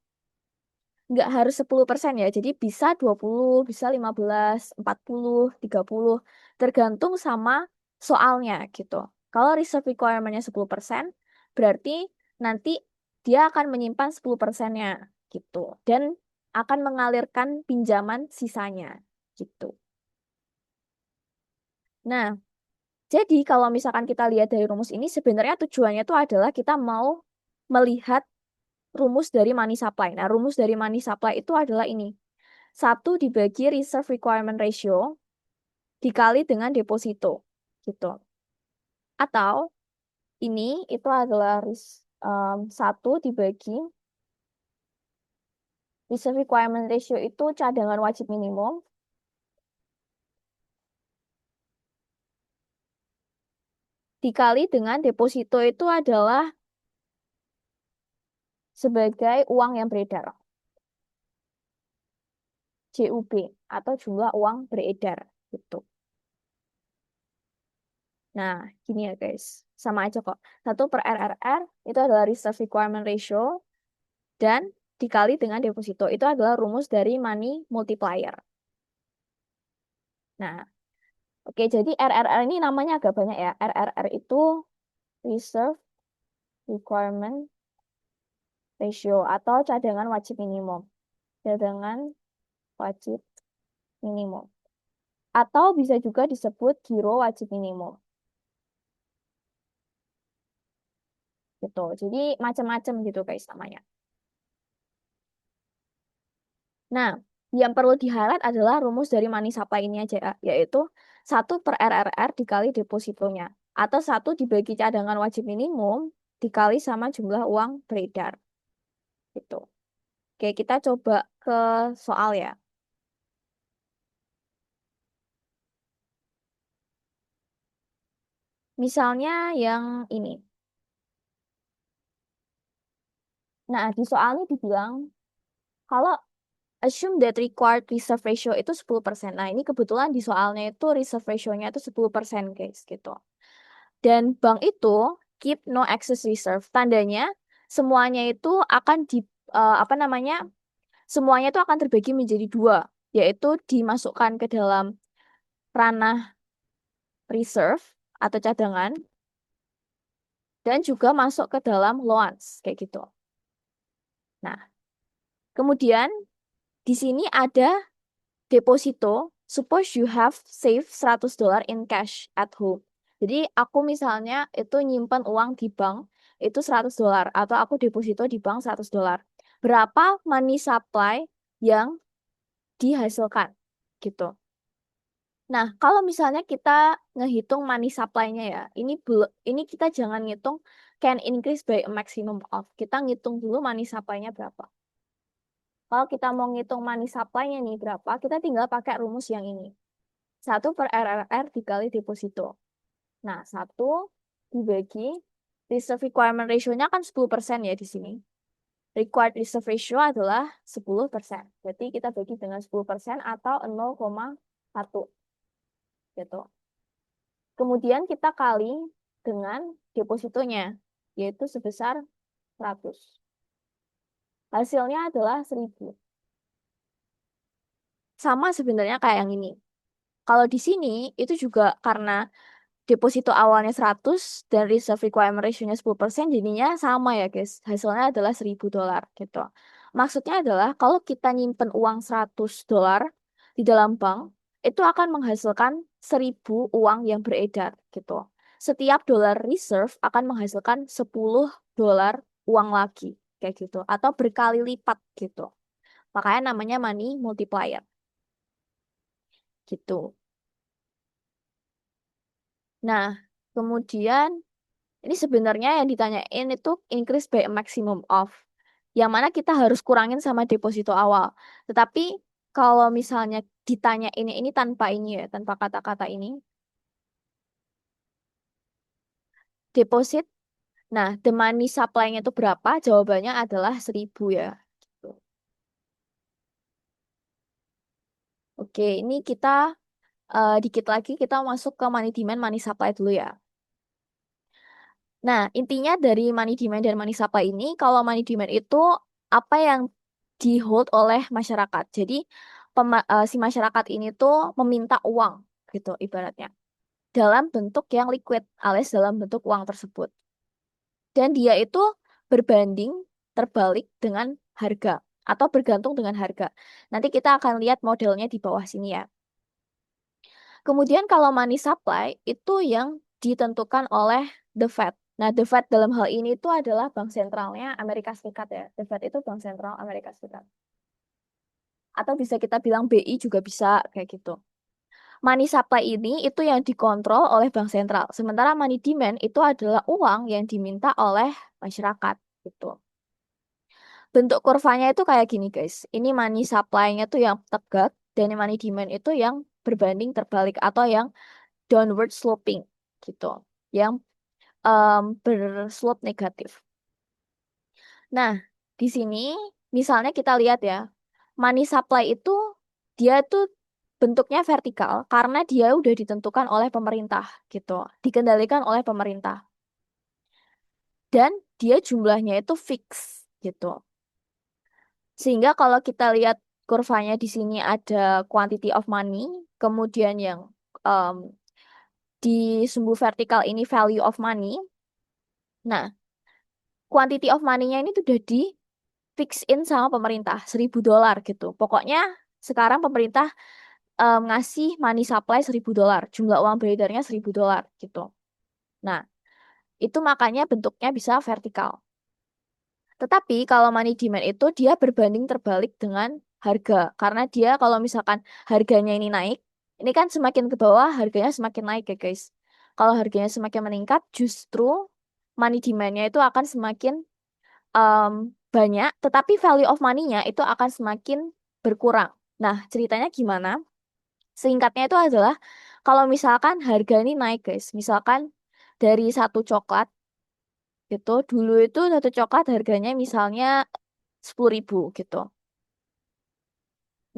Nggak harus 10% ya, jadi bisa 20, bisa 15, 40, 30, tergantung sama soalnya gitu. Kalau reserve requirement-nya 10%, berarti nanti dia akan menyimpan 10%-nya gitu. Dan akan mengalirkan pinjaman sisanya gitu. Nah, jadi kalau misalkan kita lihat dari rumus ini, sebenarnya tujuannya itu adalah kita mau melihat rumus dari money supply. Nah, rumus dari money supply itu adalah ini. 1 dibagi reserve requirement ratio dikali dengan deposito. Gitu. Atau ini itu adalah 1 dibagi reserve requirement ratio itu cadangan wajib minimum dikali dengan deposito itu adalah sebagai uang yang beredar. JUB atau jumlah uang beredar gitu. Nah, gini ya guys, sama aja kok. 1 per RRR itu adalah reserve requirement ratio dan dikali dengan deposito. Itu adalah rumus dari money multiplier. Nah, oke, jadi RRR ini namanya agak banyak ya. RRR itu reserve requirement ratio atau cadangan wajib minimum. Cadangan wajib minimum. Atau bisa juga disebut giro wajib minimum. Gitu. Jadi macam-macam gitu guys namanya. Nah, yang perlu di-highlight adalah rumus dari money supply ini aja, yaitu 1 per RRR dikali depositonya. Atau 1 dibagi cadangan wajib minimum dikali sama jumlah uang beredar. Gitu. Oke, kita coba ke soal ya. Misalnya yang ini. Nah, di soal ini dibilang, kalau assume that required reserve ratio itu 10%. Nah, ini kebetulan di soalnya itu reserve ratio-nya itu 10% guys, gitu. Dan bank itu keep no excess reserve. Tandanya semuanya itu akan apa namanya? Semuanya itu akan terbagi menjadi dua, yaitu dimasukkan ke dalam ranah reserve atau cadangan dan juga masuk ke dalam loans kayak gitu. Nah, kemudian di sini ada deposito. Suppose you have saved $100 in cash at home. Jadi aku misalnya itu nyimpan uang di bank itu $100 atau aku deposito di bank $100. Berapa money supply yang dihasilkan gitu. Nah, kalau misalnya kita ngehitung money supply-nya ya, ini kita jangan ngitung can increase by a maximum of. Kita ngitung dulu money supply-nya berapa. Kalau kita mau ngitung money supply-nya nih berapa, kita tinggal pakai rumus yang ini. 1 per RRR dikali deposito. Nah, 1 dibagi reserve requirement ratio-nya kan 10% ya di sini. Required reserve ratio adalah 10%. Berarti kita bagi dengan 10% atau 0,1 gitu. Kemudian kita kali dengan depositonya, yaitu sebesar 100. Hasilnya adalah 1000. Sama sebenarnya kayak yang ini. Kalau di sini itu juga karena deposito awalnya 100 dan reserve requirement ratio-nya 10%, jadinya sama ya guys. Hasilnya adalah $1000 gitu. Maksudnya adalah kalau kita nyimpen uang $100 di dalam bank, itu akan menghasilkan 1.000 uang yang beredar gitu. Setiap dolar reserve akan menghasilkan 10 dolar uang lagi kayak gitu atau berkali lipat gitu. Makanya namanya money multiplier gitu. Nah, kemudian ini sebenarnya yang ditanyain itu increase by a maximum of. Yang mana kita harus kurangin sama deposito awal. Tetapi kalau misalnya ditanya ini tanpa ini ya, tanpa kata-kata ini, deposit. Nah, the money supply-nya itu berapa? Jawabannya adalah 1.000 ya. Gitu. Oke, ini kita dikit lagi kita masuk ke money demand, money supply dulu ya. Nah, intinya dari money demand dan money supply ini, kalau money demand itu apa yang di hold oleh masyarakat. Jadi, si masyarakat ini tuh meminta uang gitu ibaratnya. Dalam bentuk yang liquid, alias dalam bentuk uang tersebut. Dan dia itu berbanding terbalik dengan harga atau bergantung dengan harga. Nanti kita akan lihat modelnya di bawah sini ya. Kemudian kalau money supply itu yang ditentukan oleh the Fed. Nah, the Fed dalam hal ini itu adalah bank sentralnya Amerika Serikat ya. The Fed itu bank sentral Amerika Serikat. Atau bisa kita bilang BI juga bisa kayak gitu. Money supply ini itu yang dikontrol oleh bank sentral. Sementara money demand itu adalah uang yang diminta oleh masyarakat gitu. Bentuk kurvanya itu kayak gini guys. Ini money supply-nya tuh yang tegak dan money demand itu yang berbanding terbalik atau yang downward sloping gitu. Yang berslope negatif. Nah, di sini misalnya kita lihat ya, money supply itu dia tuh bentuknya vertikal karena dia udah ditentukan oleh pemerintah gitu, dikendalikan oleh pemerintah. Dan dia jumlahnya itu fix gitu. Sehingga kalau kita lihat kurvanya di sini ada quantity of money, kemudian yang em, di sumbu vertikal ini value of money. Nah, quantity of money-nya ini tuh udah di fix in sama pemerintah 1.000 dolar gitu. Pokoknya sekarang pemerintah ngasih money supply 1.000 dolar, jumlah uang beredarnya 1.000 dolar gitu. Nah, itu makanya bentuknya bisa vertikal. Tetapi kalau money demand itu dia berbanding terbalik dengan harga. Karena dia kalau misalkan harganya ini naik, ini kan semakin ke bawah harganya semakin naik ya guys. Kalau harganya semakin meningkat, justru money demand-nya itu akan semakin em, banyak, tetapi value of money-nya itu akan semakin berkurang. Nah, ceritanya gimana? Singkatnya itu adalah kalau misalkan harga ini naik guys, misalkan dari satu coklat gitu, dulu itu satu coklat harganya misalnya 10.000 gitu.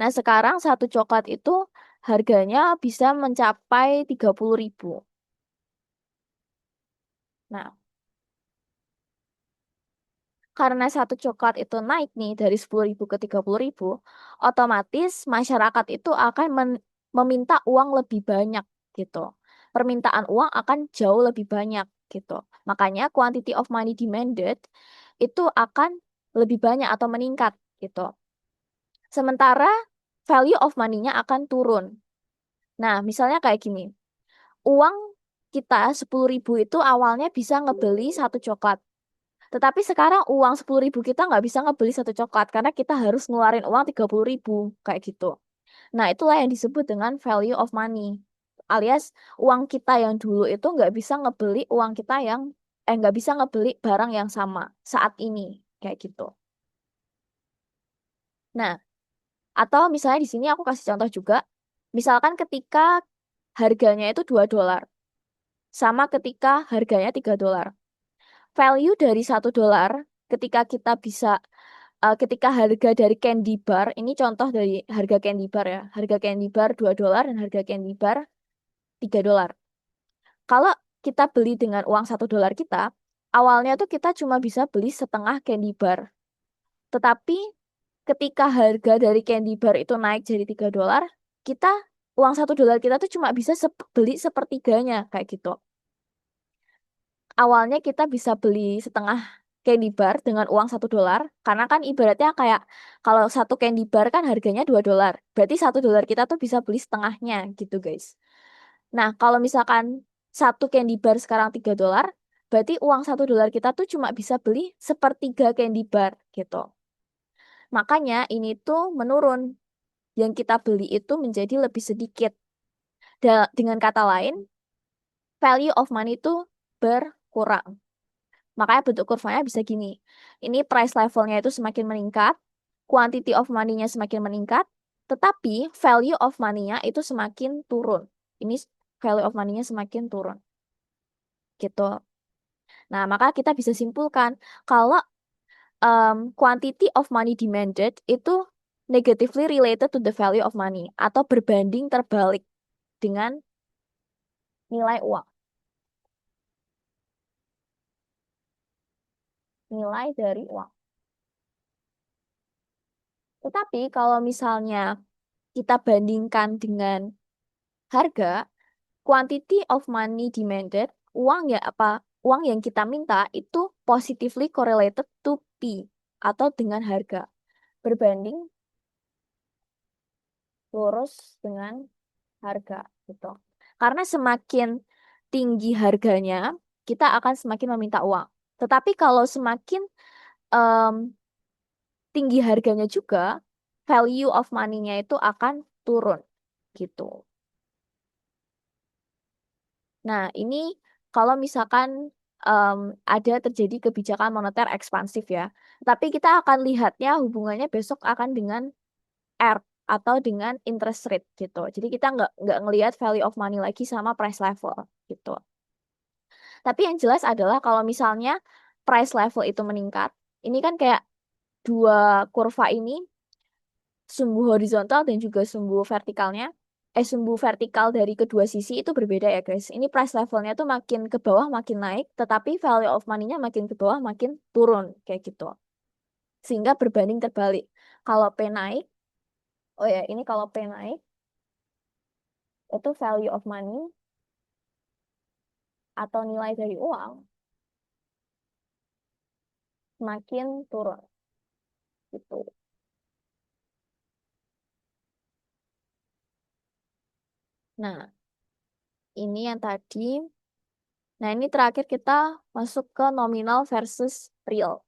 Nah, sekarang satu coklat itu harganya bisa mencapai 30.000. Nah, karena satu coklat itu naik nih dari 10.000 ke 30.000, otomatis masyarakat itu akan meminta uang lebih banyak gitu. Permintaan uang akan jauh lebih banyak gitu. Makanya quantity of money demanded itu akan lebih banyak atau meningkat gitu. Sementara value of money-nya akan turun. Nah, misalnya kayak gini. Uang kita 10.000 itu awalnya bisa ngebeli satu coklat. Tetapi sekarang uang 10.000 kita nggak bisa ngebeli satu coklat karena kita harus ngeluarin uang 30.000 kayak gitu. Nah, itulah yang disebut dengan value of money. Alias uang kita yang dulu itu nggak bisa ngebeli uang kita yang nggak bisa ngebeli barang yang sama saat ini kayak gitu. Nah, atau misalnya di sini aku kasih contoh juga. Misalkan ketika harganya itu 2 dolar sama ketika harganya 3 dolar. Value dari 1 dolar ketika kita bisa ketika harga dari candy bar, ini contoh dari harga candy bar ya. Harga candy bar 2 dolar dan harga candy bar 3 dolar. Kalau kita beli dengan uang 1 dolar kita, awalnya tuh kita cuma bisa beli setengah candy bar. Tetapi ketika harga dari candy bar itu naik jadi 3 dolar, kita uang 1 dolar kita tuh cuma bisa beli sepertiganya kayak gitu. Awalnya kita bisa beli setengah. candy bar dengan uang $1, karena kan ibaratnya kayak kalau satu candy bar kan harganya $2, berarti $1 kita tuh bisa beli setengahnya gitu guys. Nah, kalau misalkan satu candy bar sekarang $3, berarti uang $1 kita tuh cuma bisa beli sepertiga candy bar gitu. Makanya ini tuh menurun, yang kita beli itu menjadi lebih sedikit. Dengan kata lain, value of money itu berkurang. Makanya bentuk kurvanya bisa gini. Ini price levelnya itu semakin meningkat, quantity of money-nya semakin meningkat, tetapi value of money-nya itu semakin turun. Ini value of money-nya semakin turun. Gitu. Nah, maka kita bisa simpulkan kalau quantity of money demanded itu negatively related to the value of money atau berbanding terbalik dengan nilai uang, nilai dari uang. Tetapi kalau misalnya kita bandingkan dengan harga, quantity of money demanded, uang ya apa, uang yang kita minta itu positively correlated to P atau dengan harga, berbanding lurus dengan harga gitu. Karena semakin tinggi harganya, kita akan semakin meminta uang. Tetapi kalau semakin em, tinggi harganya juga, value of money-nya itu akan turun gitu. Nah, ini kalau misalkan em, ada terjadi kebijakan moneter ekspansif ya. Tapi kita akan lihatnya hubungannya besok akan dengan R atau dengan interest rate gitu. Jadi kita nggak ngelihat value of money lagi sama price level gitu. Tapi yang jelas adalah kalau misalnya price level itu meningkat, ini kan kayak dua kurva ini, sumbu horizontal dan juga sumbu vertikalnya, sumbu vertikal dari kedua sisi itu berbeda ya guys. Ini price levelnya tuh makin ke bawah makin naik, tetapi value of money-nya makin ke bawah makin turun kayak gitu. Sehingga berbanding terbalik. Kalau P naik, oh ya ini kalau P naik, itu value of money atau nilai dari uang semakin turun gitu. Nah, ini yang tadi. Nah, ini terakhir kita masuk ke nominal versus real.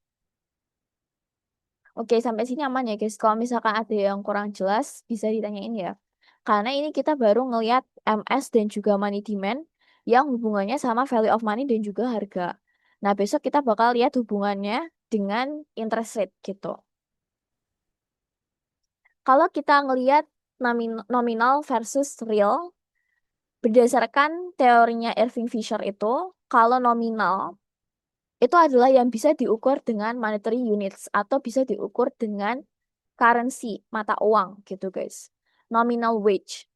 Oke, sampai sini aman ya guys. Kalau misalkan ada yang kurang jelas, bisa ditanyain ya. Karena ini kita baru ngelihat MS dan juga money demand yang hubungannya sama value of money dan juga harga. Nah, besok kita bakal lihat hubungannya dengan interest rate gitu. Kalau kita ngelihat nominal versus real, berdasarkan teorinya Irving Fisher itu, kalau nominal itu adalah yang bisa diukur dengan monetary units atau bisa diukur dengan currency, mata uang gitu guys. Nominal wage.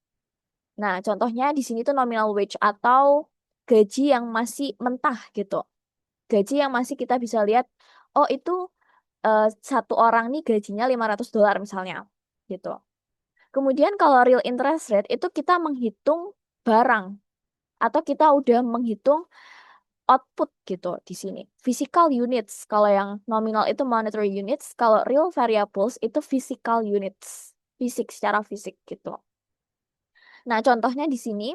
Nah, contohnya di sini tuh nominal wage atau gaji yang masih mentah gitu. Gaji yang masih kita bisa lihat, oh itu satu orang nih gajinya $500 misalnya gitu. Kemudian kalau real interest rate itu kita menghitung barang atau kita udah menghitung output gitu di sini. Physical units, kalau yang nominal itu monetary units, kalau real variables itu physical units, fisik secara fisik gitu. Nah, contohnya di sini,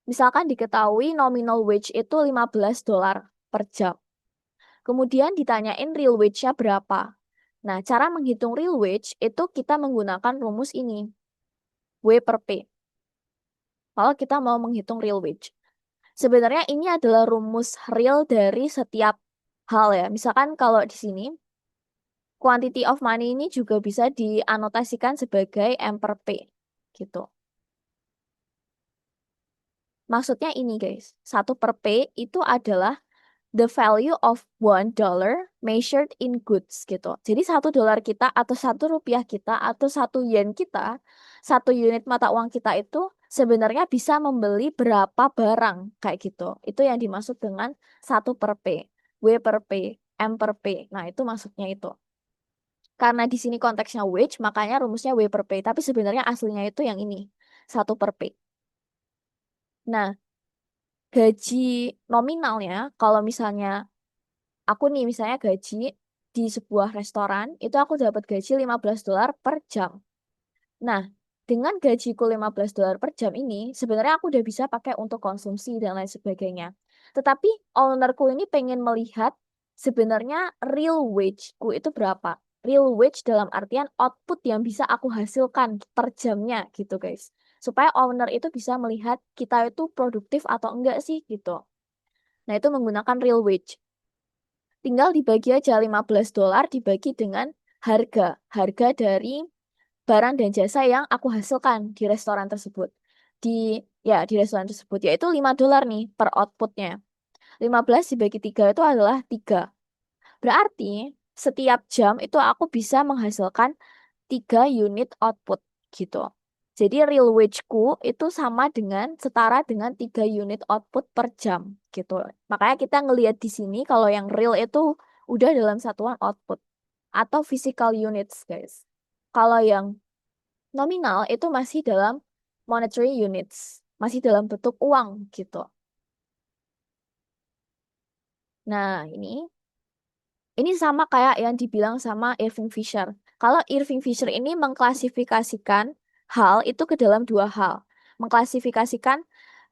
misalkan diketahui nominal wage itu $15 per jam. Kemudian ditanyain real wage-nya berapa. Nah, cara menghitung real wage itu kita menggunakan rumus ini, W per P. Kalau kita mau menghitung real wage. Sebenarnya ini adalah rumus real dari setiap hal ya. Misalkan kalau di sini, quantity of money ini juga bisa dianotasikan sebagai M per P. Gitu. Maksudnya ini guys, 1 per P itu adalah the value of $1 measured in goods gitu. Jadi $1 kita atau $1 kita atau 1 yen kita, 1 unit mata uang kita itu sebenarnya bisa membeli berapa barang kayak gitu. Itu yang dimaksud dengan 1 per P, W per P, M per P. Nah itu maksudnya itu. Karena di sini konteksnya wage, makanya rumusnya W per P. Tapi sebenarnya aslinya itu yang ini, 1 per P. Nah, gaji nominalnya, kalau misalnya aku nih misalnya gaji di sebuah restoran, itu aku dapat gaji $15 per jam. Nah, dengan gajiku $15 per jam ini, sebenarnya aku udah bisa pakai untuk konsumsi dan lain sebagainya. Tetapi ownerku ini pengen melihat sebenarnya real wage-ku itu berapa. Real wage dalam artian output yang bisa aku hasilkan per jamnya gitu guys. Supaya owner itu bisa melihat kita itu produktif atau enggak sih gitu. Nah, itu menggunakan real wage. Tinggal dibagi aja $15 dibagi dengan harga dari barang dan jasa yang aku hasilkan di restoran tersebut. Di restoran tersebut yaitu $5 nih per outputnya. 15 dibagi 3 itu adalah 3. Berarti setiap jam itu aku bisa menghasilkan 3 unit output gitu. Jadi real wage-ku itu sama dengan setara dengan 3 unit output per jam gitu. Makanya kita ngelihat di sini kalau yang real itu udah dalam satuan output atau physical units, guys. Kalau yang nominal itu masih dalam monetary units, masih dalam bentuk uang gitu. Nah, ini sama kayak yang dibilang sama Irving Fisher. Kalau Irving Fisher ini mengklasifikasikan hal itu ke dalam dua hal. Mengklasifikasikan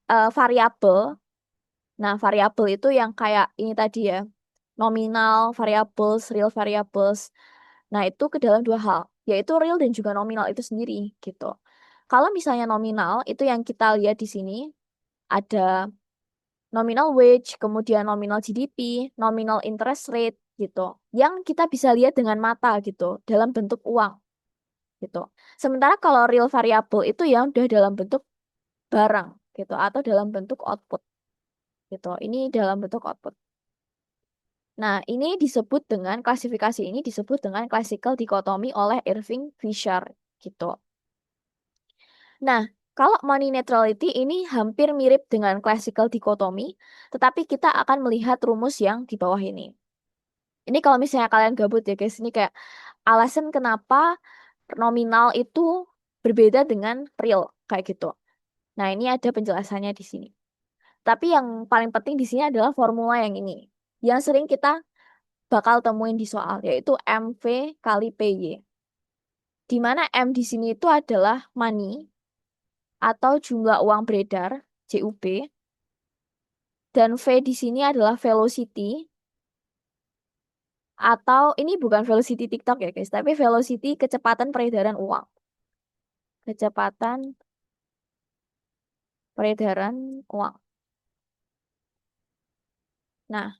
variabel. Nah, variabel itu yang kayak ini tadi ya, nominal variables, real variables. Nah, itu ke dalam dua hal, yaitu real dan juga nominal itu sendiri gitu. Kalau misalnya nominal itu yang kita lihat di sini ada nominal wage, kemudian nominal GDP, nominal interest rate gitu. Yang kita bisa lihat dengan mata gitu, dalam bentuk uang gitu. Sementara kalau real variable itu yang udah dalam bentuk barang gitu atau dalam bentuk output gitu. Ini dalam bentuk output. Nah, ini disebut dengan klasifikasi ini disebut dengan classical dichotomy oleh Irving Fisher gitu. Nah, kalau money neutrality ini hampir mirip dengan classical dichotomy, tetapi kita akan melihat rumus yang di bawah ini. Ini kalau misalnya kalian gabut ya guys, ini kayak alasan kenapa nominal itu berbeda dengan real kayak gitu. Nah, ini ada penjelasannya di sini. Tapi yang paling penting di sini adalah formula yang ini. Yang sering kita bakal temuin di soal, yaitu MV kali PY. Di mana M di sini itu adalah money atau jumlah uang beredar, JUB, dan V di sini adalah velocity atau ini bukan velocity TikTok ya guys, tapi velocity kecepatan peredaran uang. Kecepatan peredaran uang. Nah,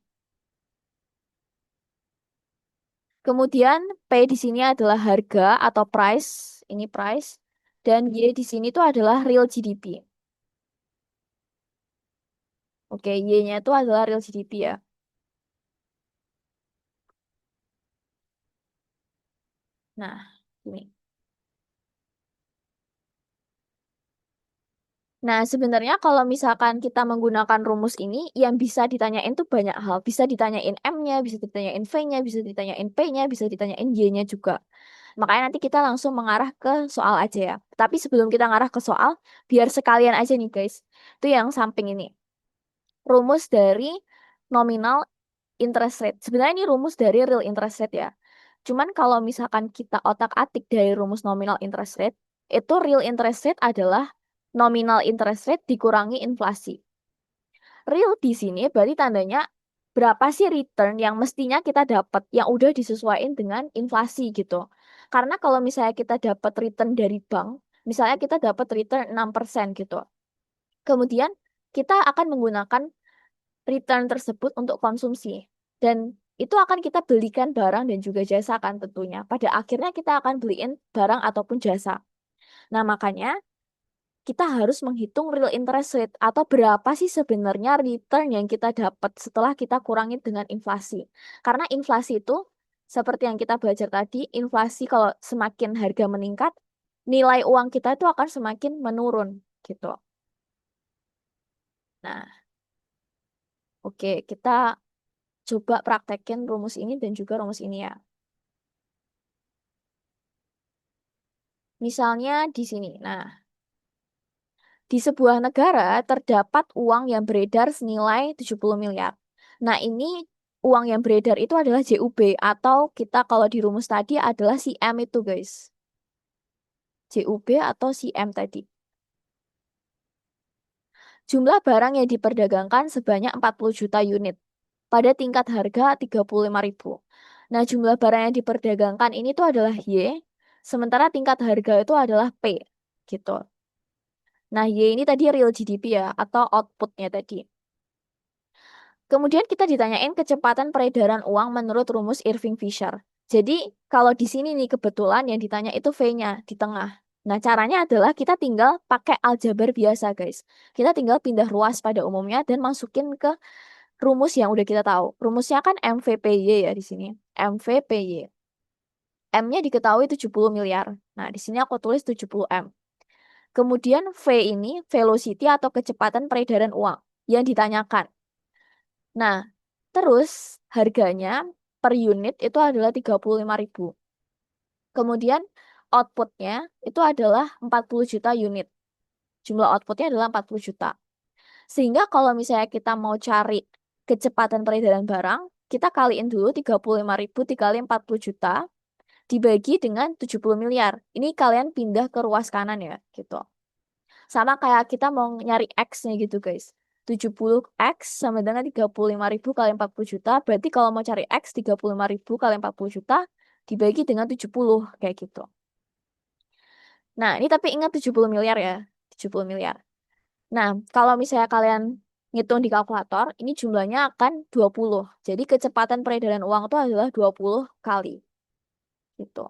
kemudian P di sini adalah harga atau price, ini price, dan Y di sini itu adalah real GDP. Oke, Y-nya itu adalah real GDP ya. Nah, ini. Nah, sebenarnya kalau misalkan kita menggunakan rumus ini, yang bisa ditanyain tuh banyak hal. Bisa ditanyain M-nya, bisa ditanyain V-nya, bisa ditanyain P-nya, bisa ditanyain Y-nya juga. Makanya nanti kita langsung mengarah ke soal aja ya. Tapi sebelum kita ngarah ke soal, biar sekalian aja nih guys. Itu yang samping ini. Rumus dari nominal interest rate. Sebenarnya ini rumus dari real interest rate ya. Cuman kalau misalkan kita otak-atik dari rumus nominal interest rate, itu real interest rate adalah nominal interest rate dikurangi inflasi. Real di sini berarti tandanya berapa sih return yang mestinya kita dapat yang udah disesuaikan dengan inflasi gitu. Karena kalau misalnya kita dapat return dari bank, misalnya kita dapat return 6% gitu. Kemudian kita akan menggunakan return tersebut untuk konsumsi. Dan itu akan kita belikan barang dan juga jasa kan tentunya. Pada akhirnya kita akan beliin barang ataupun jasa. Nah, makanya kita harus menghitung real interest rate atau berapa sih sebenarnya return yang kita dapat setelah kita kurangi dengan inflasi. Karena inflasi itu seperti yang kita belajar tadi, inflasi kalau semakin harga meningkat, nilai uang kita itu akan semakin menurun gitu. Nah, oke, kita coba praktekin rumus ini dan juga rumus ini ya. Misalnya di sini. Nah, di sebuah negara terdapat uang yang beredar senilai 70 miliar. Nah, ini uang yang beredar itu adalah JUB atau kita kalau di rumus tadi adalah si M itu guys. JUB atau si M tadi. Jumlah barang yang diperdagangkan sebanyak 40 juta unit pada tingkat harga 35.000. Nah, jumlah barang yang diperdagangkan ini tuh adalah Y, sementara tingkat harga itu adalah P, gitu. Nah, Y ini tadi real GDP ya, atau outputnya tadi. Kemudian kita ditanyain kecepatan peredaran uang menurut rumus Irving Fisher. Jadi, kalau di sini nih kebetulan yang ditanya itu V-nya di tengah. Nah, caranya adalah kita tinggal pakai aljabar biasa, guys. Kita tinggal pindah ruas pada umumnya dan masukin ke rumus yang udah kita tahu. Rumusnya kan MVPY ya di sini. MVPY. M-nya diketahui 70 miliar. Nah, di sini aku tulis 70 M. Kemudian V ini velocity atau kecepatan peredaran uang yang ditanyakan. Nah, terus harganya per unit itu adalah 35.000. Kemudian outputnya itu adalah 40 juta unit. Jumlah outputnya adalah 40 juta. Sehingga kalau misalnya kita mau cari kecepatan peredaran barang, kita kaliin dulu 35.000 dikali 40 juta dibagi dengan 70 miliar. Ini kalian pindah ke ruas kanan ya, gitu. Sama kayak kita mau nyari X-nya gitu, guys. 70X sama dengan 35.000 kali 40 juta. Berarti kalau mau cari X, 35.000 kali 40 juta dibagi dengan 70, kayak gitu. Nah, ini tapi ingat 70 miliar ya. 70 miliar. Nah, kalau misalnya kalian ngitung di kalkulator, ini jumlahnya akan 20. Jadi kecepatan peredaran uang itu adalah 20 kali. Gitu.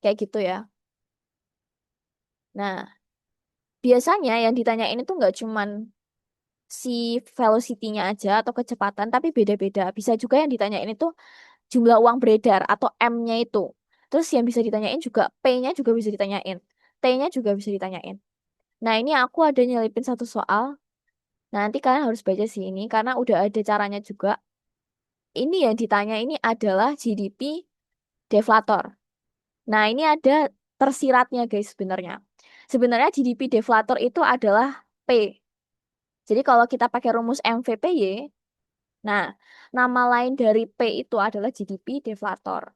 Kayak gitu ya. Nah, biasanya yang ditanyain itu nggak cuman si velocity-nya aja atau kecepatan, tapi beda-beda. Bisa juga yang ditanyain itu jumlah uang beredar atau M-nya itu. Terus yang bisa ditanyain juga P-nya juga bisa ditanyain. T-nya juga bisa ditanyain. Nah, ini aku ada nyelipin satu soal. Nah, nanti kalian harus baca sih ini karena udah ada caranya juga. Ini yang ditanya ini adalah GDP deflator. Nah, ini ada tersiratnya guys sebenarnya. Sebenarnya GDP deflator itu adalah P. Jadi kalau kita pakai rumus MVPY, nah, nama lain dari P itu adalah GDP deflator.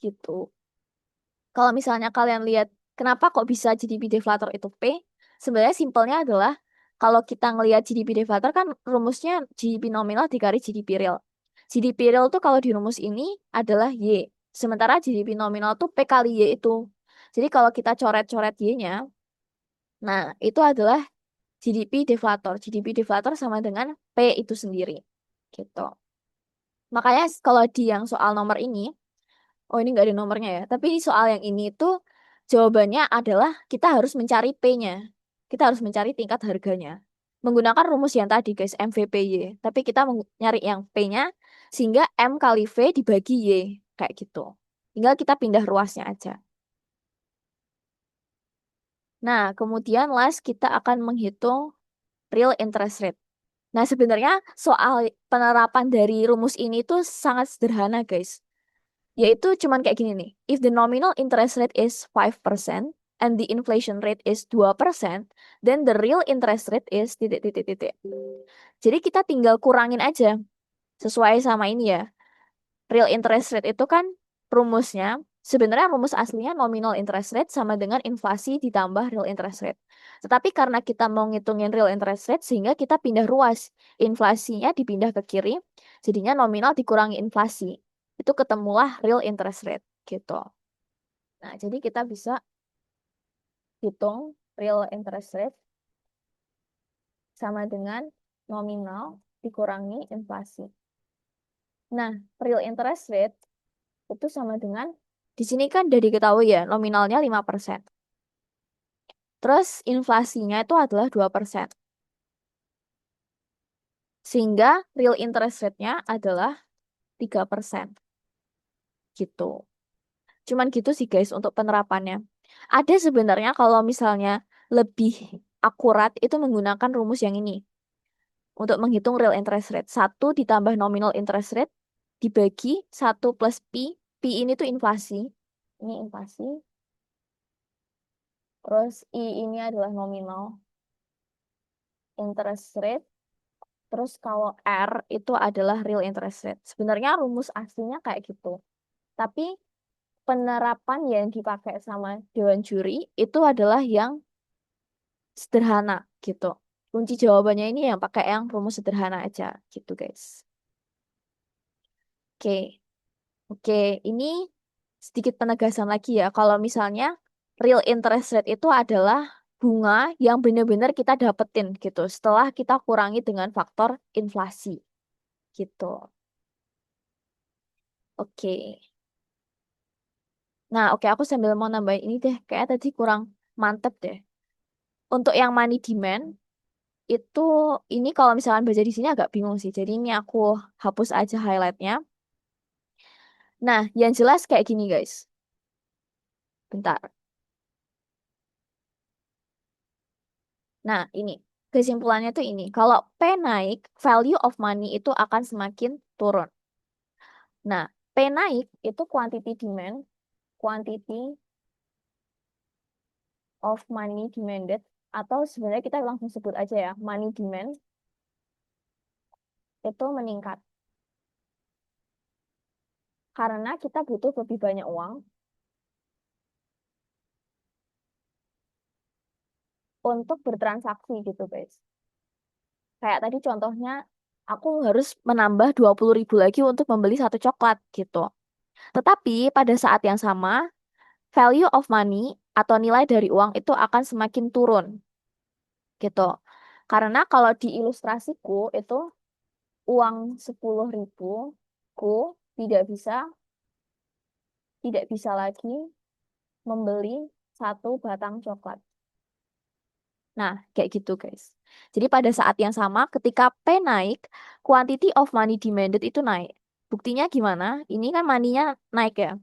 Gitu. Kalau misalnya kalian lihat kenapa kok bisa GDP deflator itu P, sebenarnya simpelnya adalah kalau kita ngelihat GDP deflator kan rumusnya GDP nominal dikali GDP real. GDP real tuh kalau di rumus ini adalah Y. Sementara GDP nominal tuh P kali Y itu. Jadi kalau kita coret-coret Y-nya, nah itu adalah GDP deflator. GDP deflator sama dengan P itu sendiri. Gitu. Makanya kalau di yang soal nomor ini, oh ini nggak ada nomornya ya. Tapi di soal yang ini tuh jawabannya adalah kita harus mencari P-nya. Kita harus mencari tingkat harganya. Menggunakan rumus yang tadi guys, MVPY. Tapi kita nyari yang P-nya sehingga M kali V dibagi Y. Kayak gitu. Tinggal kita pindah ruasnya aja. Nah, kemudian last kita akan menghitung real interest rate. Nah, sebenarnya soal penerapan dari rumus ini tuh sangat sederhana guys. Yaitu cuman kayak gini nih. If the nominal interest rate is 5% and the inflation rate is 2%, then the real interest rate is titik titik titik. Jadi kita tinggal kurangin aja sesuai sama ini ya. Real interest rate itu kan rumusnya sebenarnya rumus aslinya nominal interest rate sama dengan inflasi ditambah real interest rate. Tetapi karena kita mau ngitungin real interest rate sehingga kita pindah ruas. Inflasinya dipindah ke kiri, jadinya nominal dikurangi inflasi. Itu ketemulah real interest rate gitu. Nah, jadi kita bisa hitung real interest rate sama dengan nominal dikurangi inflasi. Nah, real interest rate itu sama dengan di sini kan udah diketahui ya, nominalnya 5%. Terus inflasinya itu adalah 2%. Sehingga real interest rate-nya adalah 3%. Gitu. Cuman gitu sih guys untuk penerapannya. Ada sebenarnya kalau misalnya lebih akurat itu menggunakan rumus yang ini. Untuk menghitung real interest rate. 1 ditambah nominal interest rate dibagi 1 plus P. P ini tuh inflasi. Ini inflasi. Terus I ini adalah nominal interest rate Terus kalau R itu adalah real interest rate. Sebenarnya rumus aslinya kayak gitu. Tapi penerapan yang dipakai sama Dewan Juri itu adalah yang sederhana gitu. Kunci jawabannya ini yang pakai yang rumus sederhana aja gitu guys. Oke, oke. Ini sedikit penegasan lagi ya. Kalau misalnya real interest rate itu adalah bunga yang benar-benar kita dapetin gitu. Setelah kita kurangi dengan faktor inflasi gitu. Oke. Nah, oke aku sambil mau nambahin ini deh. Kayak tadi kurang mantep deh. Untuk yang money demand itu ini kalau misalkan baca di sini agak bingung sih. Jadi ini aku hapus aja highlightnya. Nah, yang jelas kayak gini guys. Bentar. Nah, ini kesimpulannya tuh ini. Kalau P naik, value of money itu akan semakin turun. Nah, P naik itu quantity demand, quantity of money demanded, atau sebenarnya kita langsung sebut aja ya, money demand itu meningkat. Karena kita butuh lebih banyak uang untuk bertransaksi gitu guys. Kayak tadi contohnya, aku harus menambah 20.000 lagi untuk membeli satu coklat gitu. Tetapi pada saat yang sama, value of money atau nilai dari uang itu akan semakin turun gitu. Karena kalau di ilustrasiku itu uang 10.000 ku tidak bisa tidak bisa lagi membeli satu batang coklat. Nah, kayak gitu guys. Jadi pada saat yang sama ketika P naik, quantity of money demanded itu naik. Buktinya gimana? Ini kan money-nya naik ya.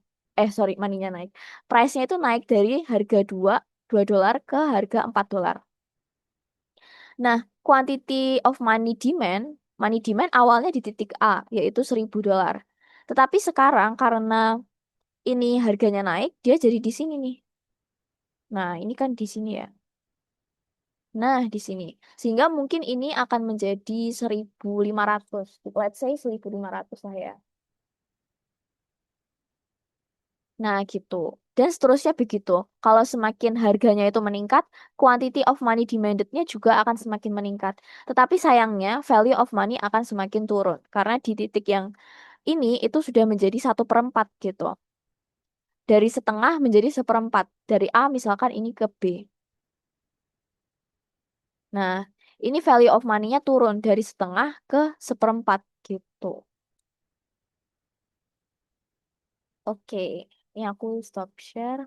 Sorry, money-nya naik. Price-nya itu naik dari harga 2 dolar ke harga 4 dolar. Nah, quantity of money demand awalnya di titik A, yaitu 1.000 dolar. Tetapi sekarang karena ini harganya naik, dia jadi di sini nih. Nah, ini kan di sini ya. Nah, di sini. Sehingga mungkin ini akan menjadi 1.500. Let's say 1.500 lah ya. Nah, gitu. Dan seterusnya begitu. Kalau semakin harganya itu meningkat, quantity of money demanded-nya juga akan semakin meningkat. Tetapi sayangnya, value of money akan semakin turun. Karena di titik yang ini itu sudah menjadi 1/4 gitu. Dari setengah menjadi 1/4. Dari A misalkan ini ke B. Nah, ini value of money-nya turun dari setengah ke 1/4 gitu. Oke, ini aku stop share.